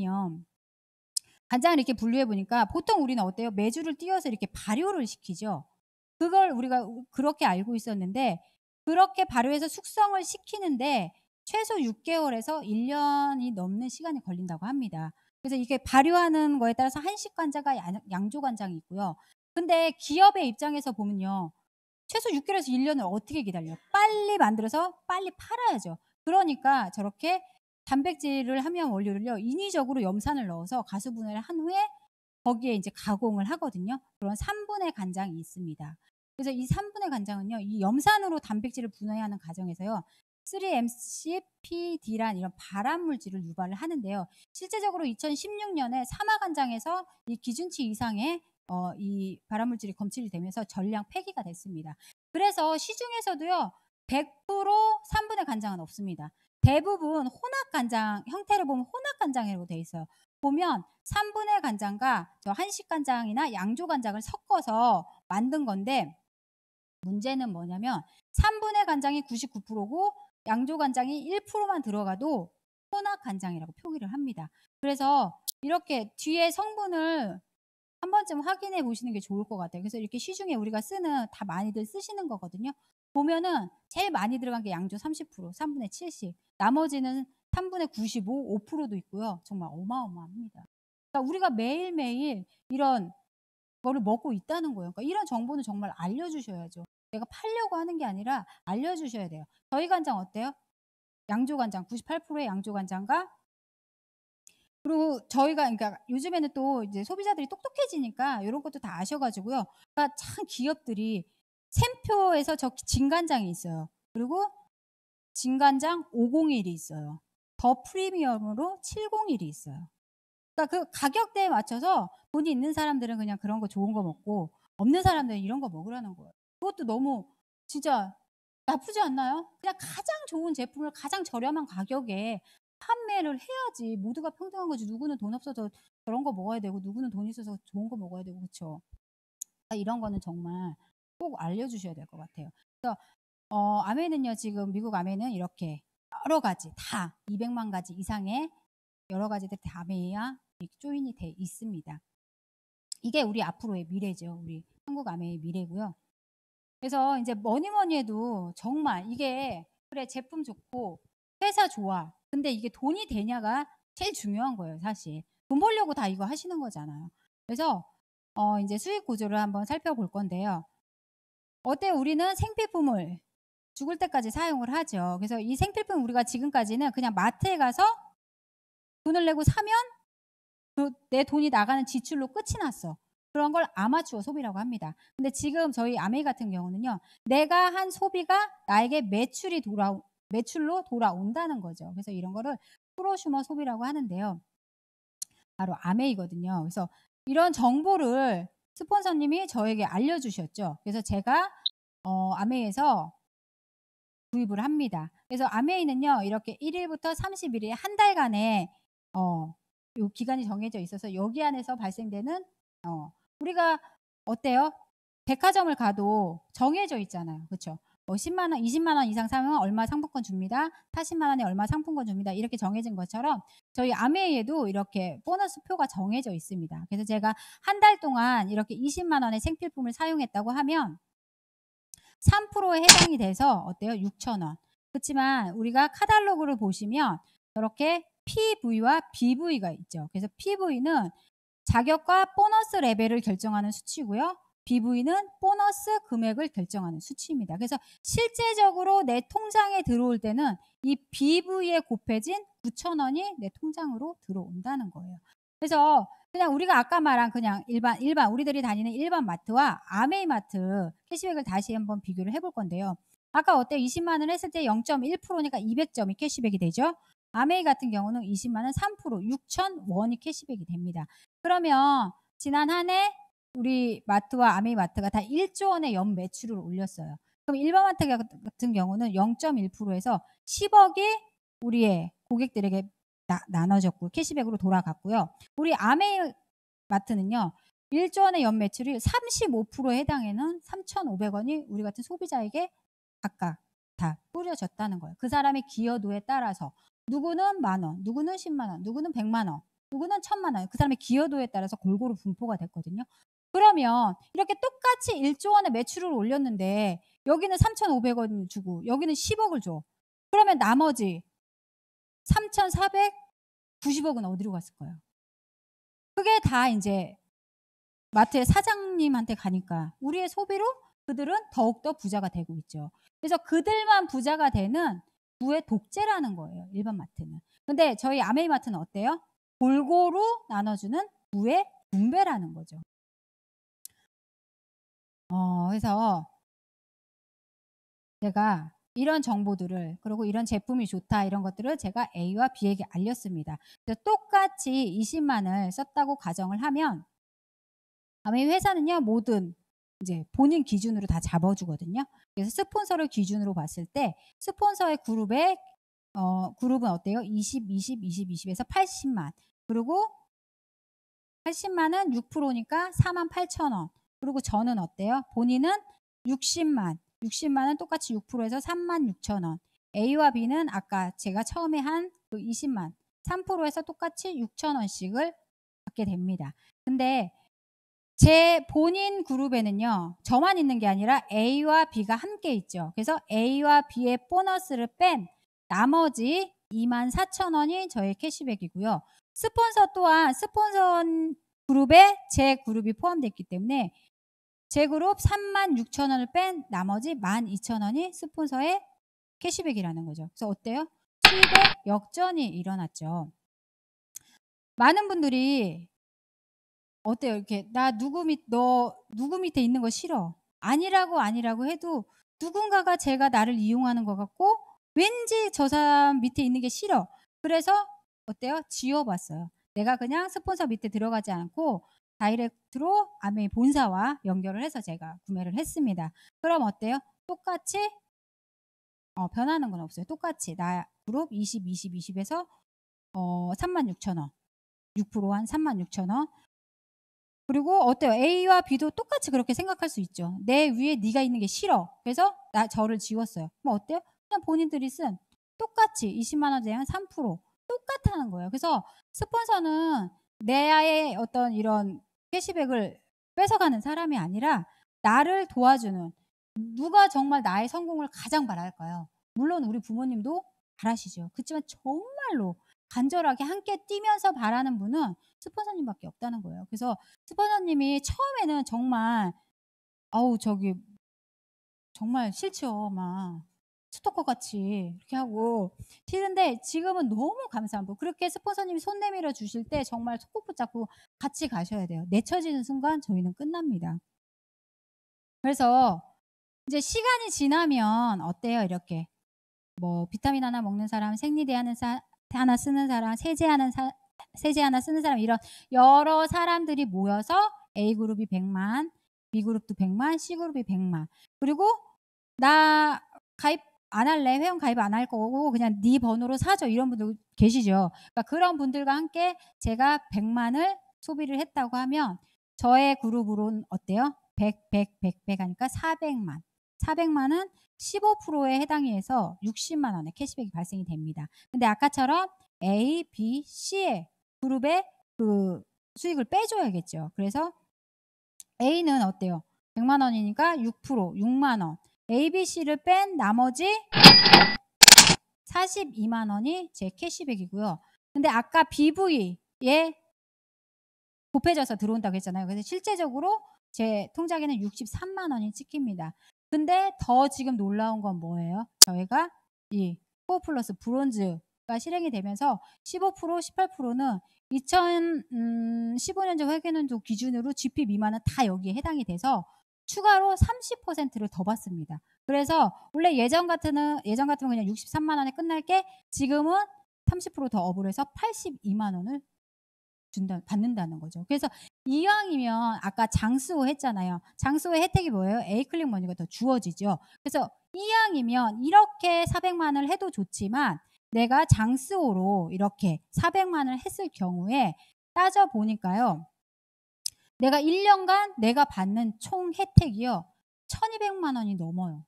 이렇게 분류해 보니까 보통 우리는 어때요? 메주를 띄워서 이렇게 발효를 시키죠. 그걸 우리가 그렇게 알고 있었는데 그렇게 발효해서 숙성을 시키는데 최소 6개월에서 1년이 넘는 시간이 걸린다고 합니다. 그래서 이게 발효하는 거에 따라서 한식 간장과 양조 간장이 있고요. 근데 기업의 입장에서 보면요. 최소 6개월에서 1년을 어떻게 기다려요? 빨리 만들어서 빨리 팔아야죠. 그러니까 저렇게 단백질을 함유한 원료를요. 인위적으로 염산을 넣어서 가수분해를 한 후에 거기에 이제 가공을 하거든요. 그런 3분의 간장이 있습니다. 그래서 이 3분의 간장은요. 이 염산으로 단백질을 분해하는 과정에서요. 3-MCPD란 이런 발암 물질을 유발을 하는데요. 실제적으로 2016년에 사마간장에서 이 기준치 이상의 이 발암 물질이 검출이 되면서 전량 폐기가 됐습니다. 그래서 시중에서도요. 100% 3분의 간장은 없습니다. 대부분 혼합 간장 형태를 보면 혼합 간장이라고 되어 있어요. 보면 3분의 간장과 저 한식 간장이나 양조 간장을 섞어서 만든 건데 문제는 뭐냐면 3분의 간장이 99%고 양조 간장이 1%만 들어가도 혼합 간장이라고 표기를 합니다. 그래서 이렇게 뒤에 성분을 한 번쯤 확인해 보시는 게 좋을 것 같아요. 그래서 이렇게 시중에 우리가 쓰는 다 많이들 쓰시는 거거든요. 보면은 제일 많이 들어간 게 양조 30%, 3분의 70, 나머지는 3분의 95, 5%도 있고요. 정말 어마어마합니다. 그러니까 우리가 매일매일 이런 거를 먹고 있다는 거예요. 그러니까 이런 정보는 정말 알려주셔야죠. 내가 팔려고 하는 게 아니라 알려주셔야 돼요. 저희 간장 어때요? 양조 간장 98%의 양조 간장과 그리고 저희가 그러니까 요즘에는 또 이제 소비자들이 똑똑해지니까 요런 것도 다 아셔 가지고요. 그러니까 참 기업들이 샘표에서 저 진간장이 있어요. 그리고 진간장 501이 있어요. 더 프리미엄으로 701이 있어요. 그러니까 그 가격대에 맞춰서 돈이 있는 사람들은 그냥 그런 거 좋은 거 먹고 없는 사람들은 이런 거 먹으라는 거예요. 그것도 너무 진짜 나쁘지 않나요? 그냥 가장 좋은 제품을 가장 저렴한 가격에 판매를 해야지 모두가 평등한 거지. 누구는 돈 없어서 저런 거 먹어야 되고 누구는 돈 있어서 좋은 거 먹어야 되고 그쵸? 이런 거는 정말 꼭 알려주셔야 될 것 같아요. 그래서 아메는요 지금 미국 아메는 이렇게 여러 가지 다 200만 가지 이상의 여러 가지들 다 아메야 조인이 돼 있습니다. 이게 우리 앞으로의 미래죠. 우리 한국 아메의 미래고요. 그래서 이제 뭐니 해도 정말 이게 그래 제품 좋고 회사 좋아. 근데 이게 돈이 되냐가 제일 중요한 거예요, 사실. 돈 벌려고 다 이거 하시는 거잖아요. 그래서 이제 수익 구조를 한번 살펴볼 건데요. 어때요? 우리는 생필품을 죽을 때까지 사용을 하죠. 그래서 이 생필품 우리가 지금까지는 그냥 마트에 가서 돈을 내고 사면 내 돈이 나가는 지출로 끝이 났어. 그런 걸 아마추어 소비라고 합니다. 근데 지금 저희 아메이 같은 경우는요. 내가 한 소비가 나에게 매출로 돌아온다는 거죠. 그래서 이런 거를 프로슈머 소비라고 하는데요. 바로 아메이거든요. 그래서 이런 정보를 스폰서님이 저에게 알려주셨죠. 그래서 제가 아메이에서 구입을 합니다. 그래서 아메이는요. 이렇게 1일부터 31일 한 달간의 요 기간이 정해져 있어서 여기 안에서 발생되는 우리가 어때요? 백화점을 가도 정해져 있잖아요. 그쵸? 10만 원, 20만 원 이상 사면 얼마 상품권 줍니다. 40만 원에 얼마 상품권 줍니다. 이렇게 정해진 것처럼 저희 아메이에도 이렇게 보너스 표가 정해져 있습니다. 그래서 제가 한 달 동안 이렇게 20만 원의 생필품을 사용했다고 하면 3%에 해당이 돼서 어때요? 6,000원. 그렇지만 우리가 카탈로그를 보시면 이렇게 PV와 BV가 있죠. 그래서 PV는 자격과 보너스 레벨을 결정하는 수치고요. BV는 보너스 금액을 결정하는 수치입니다. 그래서 실제적으로 내 통장에 들어올 때는 이 BV에 곱해진 9,000원이 내 통장으로 들어온다는 거예요. 그래서 그냥 우리가 아까 말한 그냥 일반 우리들이 다니는 일반 마트와 아메이 마트 캐시백을 다시 한번 비교를 해볼 건데요. 아까 어때요? 20만 원 했을 때 0.1%니까 200점이 캐시백이 되죠. 아메이 같은 경우는 20만 원 3% 6,000원이 캐시백이 됩니다. 그러면 지난 한 해 우리 마트와 아메이 마트가 다 1조 원의 연 매출을 올렸어요. 그럼 일반 마트 같은 경우는 0.1%에서 10억이 우리의 고객들에게 나눠졌고 캐시백으로 돌아갔고요. 우리 아메이 마트는요. 1조 원의 연 매출이 35%에 해당하는 3,500원이 우리 같은 소비자에게 각각 다 뿌려졌다는 거예요. 그 사람의 기여도에 따라서 누구는 만 원, 누구는 10만 원, 누구는 100만 원, 누구는 1,000만 원. 그 사람의 기여도에 따라서 골고루 분포가 됐거든요. 그러면 이렇게 똑같이 1조 원의 매출을 올렸는데 여기는 3,500원 주고 여기는 10억을 줘. 그러면 나머지 3,490억은 어디로 갔을까요? 그게 다 이제 마트의 사장님한테 가니까 우리의 소비로 그들은 더욱더 부자가 되고 있죠. 그래서 그들만 부자가 되는 부의 독재라는 거예요. 일반 마트는. 근데 저희 아메이 마트는 어때요? 골고루 나눠주는 부의 분배라는 거죠. 그래서 제가 이런 정보들을 그리고 이런 제품이 좋다 이런 것들을 제가 A와 B에게 알렸습니다. 그래서 똑같이 20만을 썼다고 가정을 하면 다음에 회사는요 모든 이제 본인 기준으로 다 잡아주거든요. 그래서 스폰서를 기준으로 봤을 때 스폰서의 그룹은 어때요? 20, 20, 20, 20에서 80만. 그리고 80만은 6%니까 48,000원. 그리고 저는 어때요? 본인은 60만. 60만은 똑같이 6%에서 36,000원. A와 B는 아까 제가 처음에 한 그 20만 3%에서 똑같이 6,000원씩을 받게 됩니다. 근데 제 본인 그룹에는요. 저만 있는 게 아니라 A와 B가 함께 있죠. 그래서 A와 B의 보너스를 뺀 나머지 24,000원이 저의 캐시백이고요. 스폰서 또한 스폰서 그룹에 제 그룹이 포함되어 있기 때문에 제 그룹 36,000원을 뺀 나머지 12,000원이 스폰서의 캐시백이라는 거죠. 그래서 어때요? 수익의 역전이 일어났죠. 많은 분들이 어때요? 이렇게 너 누구 밑에 있는 거 싫어. 아니라고 해도 누군가가 제가 나를 이용하는 것 같고 왠지 저 사람 밑에 있는 게 싫어. 그래서 어때요? 지워봤어요. 내가 그냥 스폰서 밑에 들어가지 않고 다이렉트로 아메이 본사와 연결을 해서 제가 구매를 했습니다. 그럼 어때요? 똑같이 변하는 건 없어요. 똑같이 나 그룹 20, 20, 20에서 36,000원. 6%한 36,000원. 그리고 어때요? A와 B도 똑같이 그렇게 생각할 수 있죠. 내 위에 네가 있는 게 싫어. 그래서 저를 지웠어요. 그럼 어때요? 그냥 본인들이 쓴 똑같이 20만 원 제한 3% 똑같다는 거예요. 그래서 스폰서는 내의 어떤 이런 캐시백을 뺏어가는 사람이 아니라 나를 도와주는 누가 정말 나의 성공을 가장 바랄까요? 물론 우리 부모님도 바라시죠. 그렇지만 정말로 간절하게 함께 뛰면서 바라는 분은 스폰서님밖에 없다는 거예요. 그래서 스폰서님이 처음에는 정말 아우 정말 싫죠. 막 스토커 같이 이렇게 하고 싫은데 지금은 너무 감사한 분. 그렇게 스폰서님이 손 내밀어 주실 때 정말 손꼭 붙잡고 같이 가셔야 돼요. 내쳐지는 순간 저희는 끝납니다. 그래서 이제 시간이 지나면 어때요? 이렇게 뭐 비타민 하나 먹는 사람, 생리대 하나 쓰는 사람, 세제 하나 쓰는 사람 이런 여러 사람들이 모여서 A그룹이 100만, B그룹도 100만, C그룹이 100만. 그리고 나 가입 안 할래. 회원 가입 안 할 거고 그냥 네 번호로 사줘. 이런 분들 계시죠. 그러니까 그런 분들과 함께 제가 100만을 소비를 했다고 하면 저의 그룹으로는 어때요? 100 하니까 400만. 400만은 15%에 해당이 해서 60만 원의 캐시백이 발생이 됩니다. 근데 아까처럼 A, B, C의 그룹의 그 수익을 빼줘야겠죠. 그래서 A는 어때요? 100만 원이니까 6%, 6만 원. A, B, C를 뺀 나머지 42만 원이 제 캐시백이고요. 근데 아까 BV에 곱해져서 들어온다고 했잖아요. 그래서 실제적으로 제 통장에는 63만 원이 찍힙니다. 근데 더 지금 놀라운 건 뭐예요? 저희가 이 코어 플러스 브론즈가 실행이 되면서 15%, 18%는 2015년도 회계연도 기준으로 GP 미만은 다 여기에 해당이 돼서 추가로 30%를 더 받습니다. 그래서 원래 예전 같으면 그냥 63만 원에 끝날 게 지금은 30%더 업을 해서 82만 원을 받는다는 거죠. 그래서 이왕이면 아까 장수호 했잖아요. 장수호의 혜택이 뭐예요? A클릭 머니가 더 주어지죠. 그래서 이왕이면 이렇게 400만을 해도 좋지만 내가 장수호로 이렇게 400만을 했을 경우에 따져보니까요. 내가 1년간 내가 받는 총 혜택이요. 1200만 원이 넘어요.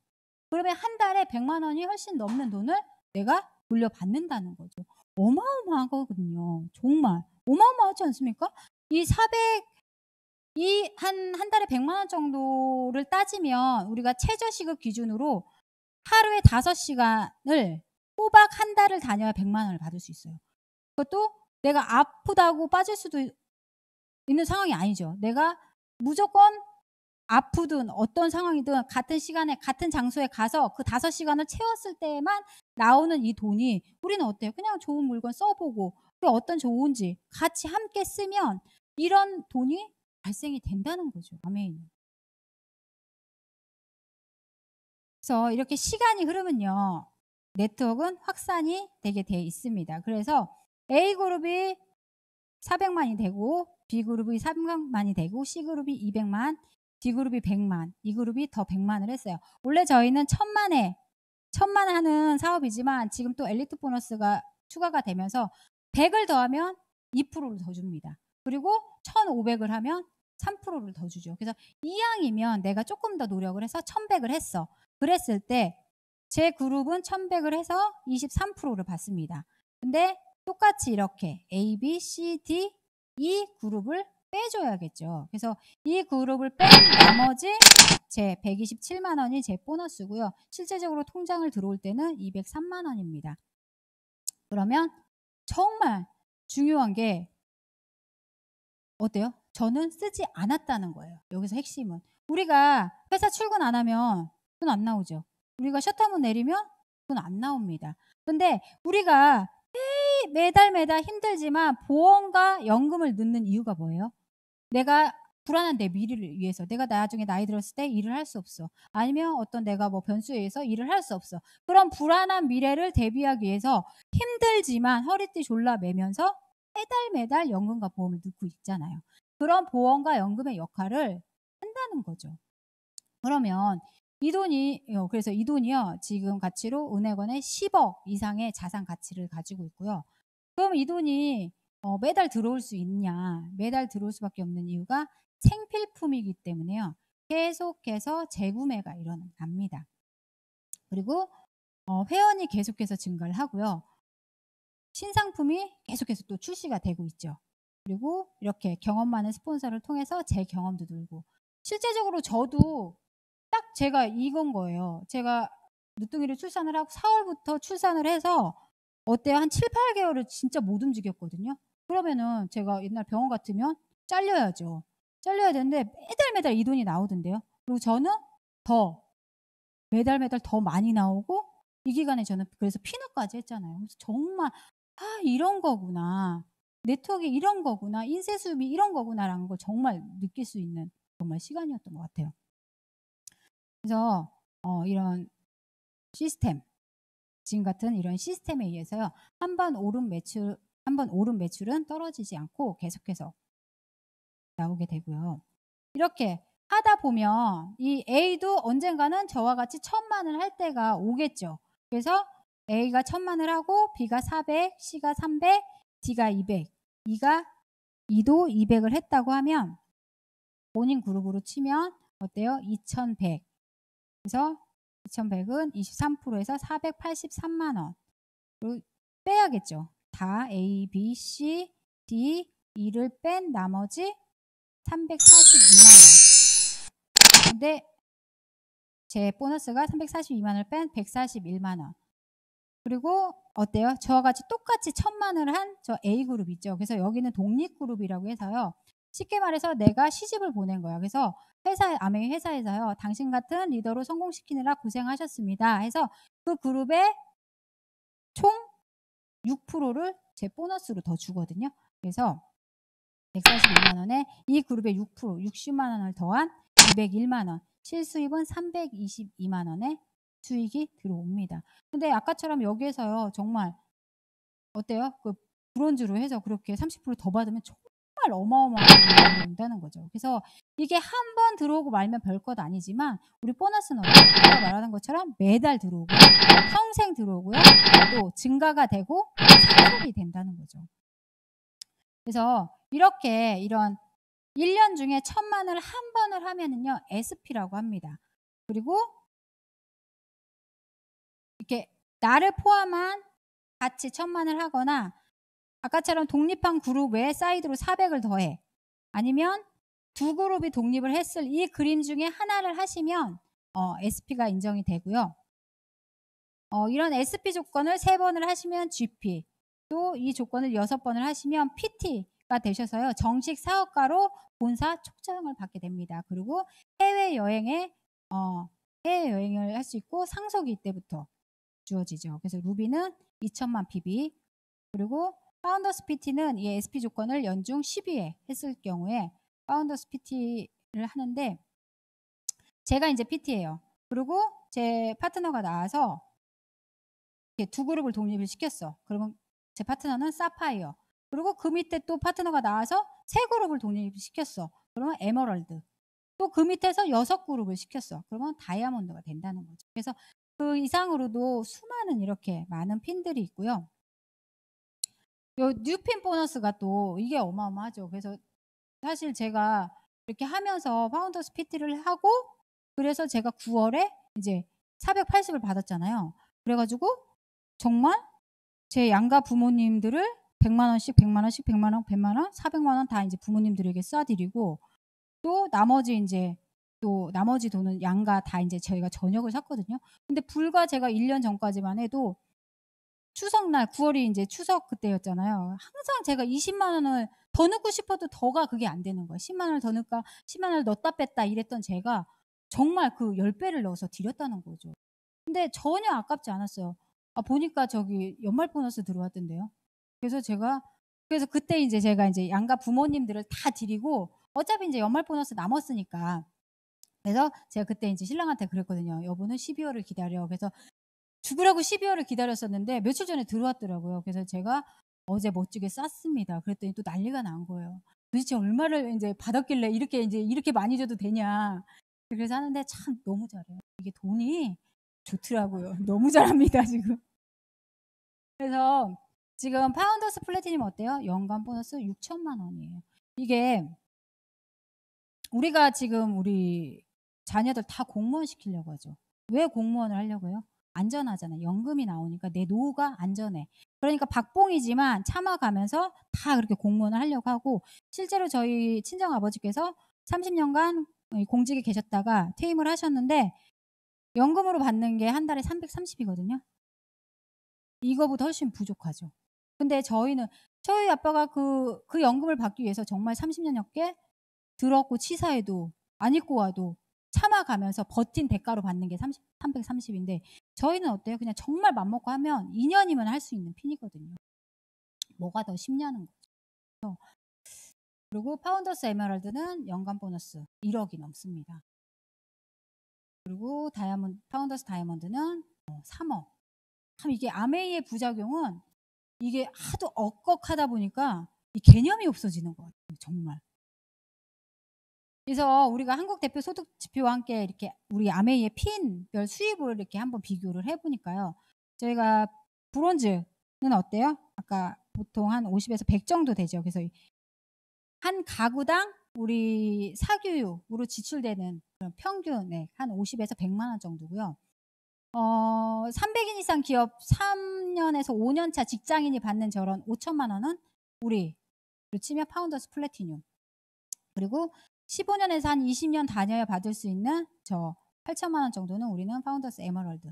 그러면 한 달에 100만 원이 훨씬 넘는 돈을 내가 돌려받는다는 거죠. 어마어마하거든요. 정말. 어마어마하지 않습니까? 한 달에 100만 원 정도를 따지면 우리가 최저시급 기준으로 하루에 5시간을 꼬박 한 달을 다녀야 100만 원을 받을 수 있어요. 그것도 내가 아프다고 빠질 수도 있는 상황이 아니죠. 내가 무조건 아프든 어떤 상황이든 같은 시간에 같은 장소에 가서 그 5시간을 채웠을 때만 나오는 이 돈이 우리는 어때요? 그냥 좋은 물건 써보고 그 어떤 좋은지 같이 함께 쓰면 이런 돈이 발생이 된다는 거죠. 아멘. 그래서 이렇게 시간이 흐르면요. 네트워크는 확산이 되게 돼 있습니다. 그래서 A그룹이 400만이 되고 B그룹이 300만이 되고 C그룹이 200만, D그룹이 100만, E그룹이 더 100만을 했어요. 원래 저희는 1000만 하는 사업이지만 지금 또 엘리트 보너스가 추가가 되면서 100을 더하면 2%를 더 줍니다. 그리고 1500을 하면 3%를 더 주죠. 그래서 이왕이면 내가 조금 더 노력을 해서 1100을 했어. 그랬을 때 제 그룹은 1100을 해서 23%를 받습니다. 근데 똑같이 이렇게 A, B, C, D 이 그룹을 빼줘야겠죠. 그래서 이 그룹을 뺀 나머지 제 127만 원이 제 보너스고요. 실제적으로 통장을 들어올 때는 203만 원입니다. 그러면 정말 중요한 게 어때요? 저는 쓰지 않았다는 거예요. 여기서 핵심은. 우리가 회사 출근 안 하면 돈 안 나오죠. 우리가 셧다운 내리면 돈 안 나옵니다. 근데 우리가 매달 힘들지만 보험과 연금을 넣는 이유가 뭐예요? 내가 불안한 내 미래를 위해서 내가 나중에 나이 들었을 때 일을 할 수 없어. 아니면 어떤 내가 뭐 변수에 의해서 일을 할 수 없어. 그런 불안한 미래를 대비하기 위해서 힘들지만 허리띠 졸라 매면서 매달 연금과 보험을 넣고 있잖아요. 그런 보험과 연금의 역할을 한다는 거죠. 그러면 이 돈이 그래서 이 돈이요. 지금 가치로 은행원에 10억 이상의 자산 가치를 가지고 있고요. 그럼 이 돈이 매달 들어올 수 있냐? 매달 들어올 수밖에 없는 이유가 생필품이기 때문에요. 계속해서 재구매가 일어납니다. 그리고 회원이 계속해서 증가를 하고요. 신상품이 계속해서 또 출시가 되고 있죠. 그리고 이렇게 경험 많은 스폰서를 통해서 제 경험도 늘고 실제적으로 저도 딱 제가 이건 거예요. 제가 늦둥이를 출산을 하고 4월부터 출산을 해서 어때요? 한 7, 8개월을 진짜 못 움직였거든요. 그러면은 제가 옛날 병원 같으면 잘려야죠. 잘려야 되는데 매달 이 돈이 나오던데요. 그리고 저는 더 매달 더 많이 나오고 이 기간에 저는 그래서 피너까지 했잖아요. 그래서 정말 이런 거구나. 네트워크 이런 거구나. 인쇄 수입이 이런 거구나라는 걸 정말 느낄 수 있는 정말 시간이었던 것 같아요. 그래서 이런 시스템 지금 같은 이런 시스템에 의해서요. 한 번 오른 매출은 떨어지지 않고 계속해서 나오게 되고요. 이렇게 하다 보면 이 A도 언젠가는 저와 같이 1000만을 할 때가 오겠죠. 그래서 A가 1000만을 하고 B가 400, C가 300, D가 200, E도 200을 했다고 하면 본인 그룹으로 치면 어때요? 2100. 그래서 2100은 23%에서 483만 원. 그리고 빼야겠죠. 다 A, B, C, D, E를 뺀 나머지 342만 원. 근데 제 보너스가 342만 원을 뺀 141만 원. 그리고 어때요? 저와 같이 똑같이 1000만을 한 저 A그룹 있죠. 그래서 여기는 독립그룹이라고 해서요. 쉽게 말해서 내가 시집을 보낸 거야. 그래서 아메 회사에서요. 당신 같은 리더로 성공시키느라 고생하셨습니다. 해서 그 그룹에 총 6%를 제 보너스로 더 주거든요. 그래서 142만 원에 이 그룹의 6%, 60만 원을 더한 201만 원, 실수입은 322만 원의 수익이 들어옵니다. 근데 아까처럼 여기에서요. 정말 어때요? 그 브론즈로 해서 그렇게 30%더 받으면 정말 어마어마하게 들어온다는 거죠. 그래서 이게 한 번 들어오고 말면 별것 아니지만 우리 보너스는 아까 말하는 것처럼 매달 들어오고 평생 들어오고요. 또 증가가 되고 상속이 된다는 거죠. 그래서 이렇게 이런 1년 중에 1000만을 한 번을 하면은요. SP라고 합니다. 그리고 이렇게 나를 포함한 같이 1000만을 하거나 아까처럼 독립한 그룹 외에 사이드로 400을 더해. 아니면 두 그룹이 독립을 했을 이 그림 중에 하나를 하시면 SP가 인정이 되고요. 이런 SP 조건을 3번을 하시면 GP, 또 이 조건을 6번을 하시면 PT가 되셔서요. 정식 사업가로 본사 촉정을 받게 됩니다. 그리고 해외여행을 할 수 있고 상속이 이때부터 주어지죠. 그래서 루비는 2000만 PB, 그리고 파운더스 PT는 이 SP 조건을 연중 12회 했을 경우에 파운더스 PT를 하는데 제가 이제 PT예요. 그리고 제 파트너가 나와서 이렇게 두 그룹을 독립을 시켰어. 그러면 제 파트너는 사파이어. 그리고 그 밑에 또 파트너가 나와서 세 그룹을 독립시켰어. 그러면 에메랄드. 또 그 밑에서 6그룹을 시켰어. 그러면 다이아몬드가 된다는 거죠. 그래서 그 이상으로도 수많은 이렇게 많은 핀들이 있고요. 요 뉴핀 보너스가 또 이게 어마어마하죠. 그래서 사실 제가 이렇게 하면서 파운더스 PT를 하고 그래서 제가 9월에 이제 480을 받았잖아요. 그래 가지고 정말 제 양가 부모님들을 100만 원씩, 100만 원씩, 100만 원, 100만 원, 400만 원 다 인제 부모님들에게 쏴 드리고 또 나머지 인제 또 나머지 돈은 양가 다 인제 저희가 저녁을 샀거든요. 근데 불과 제가 1년 전까지만 해도 추석날 9 월이 인제 추석 그때였잖아요. 항상 제가 20만 원을 더 넣고 싶어도 더가 그게 안 되는 거예요. 10만 원을 더 넣을까 10만 원을 넣었다 뺐다 이랬던 제가 정말 그 10 배를 넣어서 드렸다는 거죠. 근데 전혀 아깝지 않았어요. 아 보니까 저기 연말 보너스 들어왔던데요. 그래서 제가 그래서 그때 인제 제가 인제 양가 부모님들을 다 드리고 어차피 인제 연말 보너스 남았으니까 그래서 제가 그때 인제 신랑한테 그랬거든요. "여보는 12 월을 기다려." 그래서 죽으라고 12 월을 기다렸었는데 며칠 전에 들어왔더라고요. 그래서 제가 어제 멋지게 쌌습니다. 그랬더니 또 난리가 난 거예요. 도대체 얼마를 인제 받았길래 이렇게 인제 "이렇게 많이 줘도 되냐." 그래서 하는데 참 너무 잘해요. 이게 돈이 좋더라고요. 너무 잘합니다 지금. 그래서 지금 파운더스 플래티넘 어때요? 연간 보너스 6천만 원이에요. 이게 우리가 지금 우리 자녀들 다 공무원 시키려고 하죠. 왜 공무원을 하려고 해요? 안전하잖아요. 연금이 나오니까 내 노후가 안전해. 그러니까 박봉이지만 참아가면서 다 그렇게 공무원을 하려고 하고 실제로 저희 친정아버지께서 30 년간 이 공직에 계셨다가 퇴임을 하셨는데 연금으로 받는 게 한 달에 330 이거든요. 이거보다 훨씬 부족하죠. 근데 저희는 저희 아빠가 그 연금을 받기 위해서 정말 30 년 넘게 들었고 치사해도 안 입고 와도 참아가면서 버틴 대가로 받는 게 330 인데 저희는 어때요? 그냥 정말 맘먹고 하면 2 년이면 할 수 있는 핀이거든요. 뭐가 더 쉽냐는 거죠. 그리고 파운더스 에메랄드는 연간 보너스 1억이 넘습니다. 그리고 파운더스 다이아몬드는 3억. 참 이게 아메이의 부작용은 이게 하도 억걱하다 보니까 이 개념이 없어지는 것 같아요 정말. 그래서 우리가 한국 대표 소득 지표와 함께 이렇게 우리 아메이의 핀별 수입을 이렇게 한번 비교를 해 보니까요. 저희가 브론즈는 어때요? 아까 보통 한 50에서 100 정도 되죠. 그래서 한 가구당 우리 사교육으로 지출되는 그런 평균 한 50에서 100만 원 정도고요. 300인 이상 기업 3 년에서 5년 차 직장인이 받는 저런 5천만 원은 우리로 치면 파운더스 플래티늄. 그리고 15 년에서 한 20년 다녀야 받을 수 있는 저 8천만 원 정도는 우리는 파운더스 에메랄드.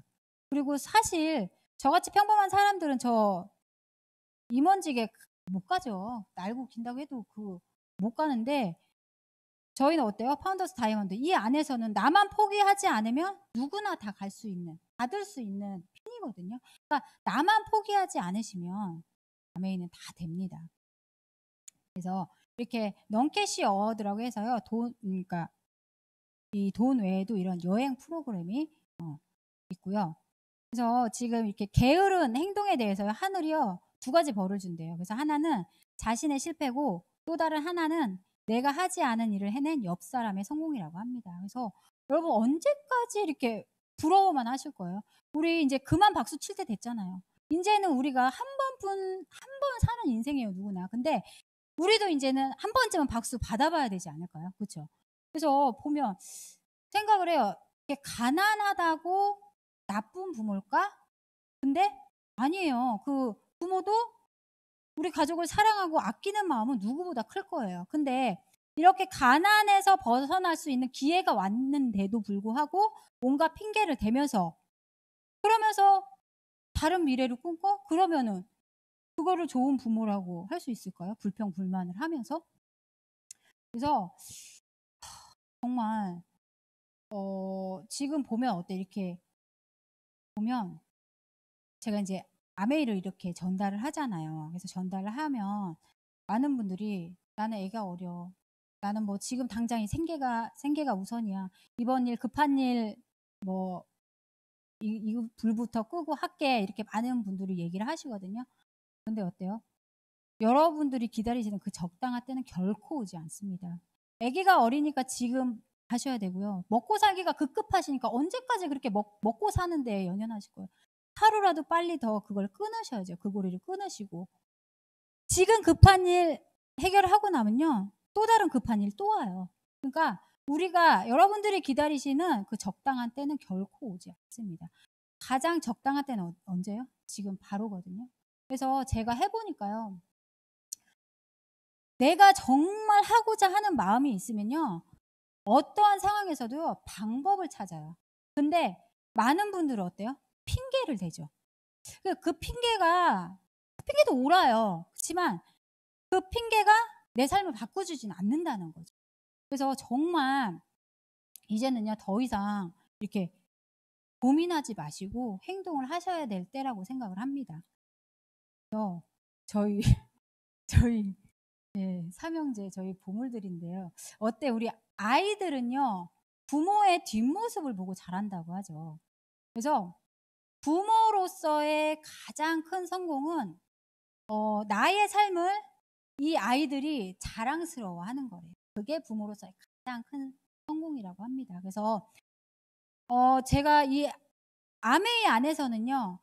그리고 사실 저같이 평범한 사람들은 저 임원직에 못 가죠. 날고 긴다고 해도 못 가는데 저희는 어때요? 파운더스 다이아몬드. 이 안에서는 나만 포기하지 않으면 누구나 다 갈 수 있는 받을 수 있는 핀이거든요. 그러니까 나만 포기하지 않으시면 아메이는 다 됩니다. 그래서 이렇게 non-cash 어워드라고 해서요. 그러니까 이 돈 외에도 이런 여행 프로그램이 있고요. 그래서 지금 이렇게 게으른 행동에 대해서요. 하늘이요. 2 가지 벌을 준대요. 그래서 하나는 자신의 실패고 또 다른 하나는 내가 하지 않은 일을 해낸 옆 사람의 성공이라고 합니다. 그래서 여러분 언제까지 이렇게 부러워만 하실 거예요? 우리 인제 그만 박수 칠 때 됐잖아요. 인제는 우리가 한 번 사는 인생이에요, 누구나. 근데 우리도 인제는 한 번쯤은 박수 받아 봐야 되지 않을까요? 그쵸? 그래서 보면 생각을 해요. 이게 가난하다고 나쁜 부모일까? 근데 아니에요. 그 부모도 우리 가족을 사랑하고 아끼는 마음은 누구보다 클 거예요. 근데 이렇게 가난에서 벗어날 수 있는 기회가 왔는데도 불구하고 온갖 핑계를 대면서 그러면서 다른 미래를 꿈꿔? 그러면은 그거를 좋은 부모라고 할 수 있을까요? 불평불만을 하면서? 그래서 정말 지금 보면 어때 이렇게 보면 제가 인제 아메이를 이렇게 전달을 하잖아요. 그래서 전달을 하면 많은 분들이 "나는 애가 어려. 나는 뭐 지금 당장 이 생계가 우선이야. 이번 일 급한 일 뭐 이 불부터 끄고 할게." 이렇게 많은 분들이 얘기를 하시거든요. 근데 어때요? 여러분들이 기다리시는 그 적당한 때는 결코 오지 않습니다. 아기가 어리니까 지금 하셔야 되고요. 먹고 살기가 급급하시니까 언제까지 그렇게 먹고 사는 데에 연연하실 거예요. 하루라도 빨리 더 그걸 끊으셔야죠. 그 고리를 끊으시고. 지금 급한 일 해결하고 나면요. 또 다른 급한 일 또 와요. 그러니까 우리가 여러분들이 기다리시는 그 적당한 때는 결코 오지 않습니다. 가장 적당한 때는 언제요? 지금 바로거든요. 그래서 제가 해 보니까요. 내가 정말 하고자 하는 마음이 있으면요. 어떠한 상황에서도요. 방법을 찾아요. 근데 많은 분들은 어때요? 핑계를 대죠. 그 핑계도 옳아요. 그치만 그 핑계가 내 삶을 바꿔주진 않는다는 거죠. 그래서 정말 이제는요. 더 이상 이렇게 고민하지 마시고 행동을 하셔야 될 때라고 생각을 합니다. 그래서 저희 저희 삼형제 저희 보물들인데요. 우리 아이들은요. 부모의 뒷모습을 보고 자란다고 하죠. 그래서 부모로서의 가장 큰 성공은 나의 삶을 이 아이들이 자랑스러워하는 거래요. 그게 부모로서의 가장 큰 성공이라고 합니다. 그래서 제가 이 아메이 안에서는요.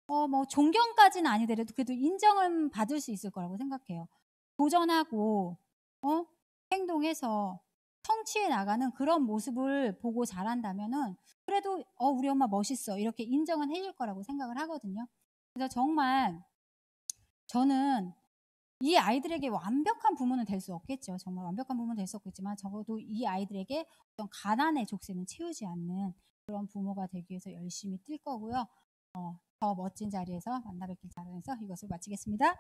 뭐 존경까지는 아니더라도 그래도 인정은 받을 수 있을 거라고 생각해요. 도전하고 행동해서 성취해 나가는 그런 모습을 보고 자란다면은 그래도 우리 엄마 멋있어." 이렇게 인정은 해줄 거라고 생각을 하거든요. 그래서 정말 저는 이 아이들에게 완벽한 부모는 될 수 없겠죠. 정말 완벽한 부모는 될 수 없겠지만 적어도 이 아이들에게 어떤 가난의 족쇄는 채우지 않는 그런 부모가 되기 위해서 열심히 뛸 거고요. 더 멋진 자리에서 만나 뵙길 바라면서 이것을 마치겠습니다.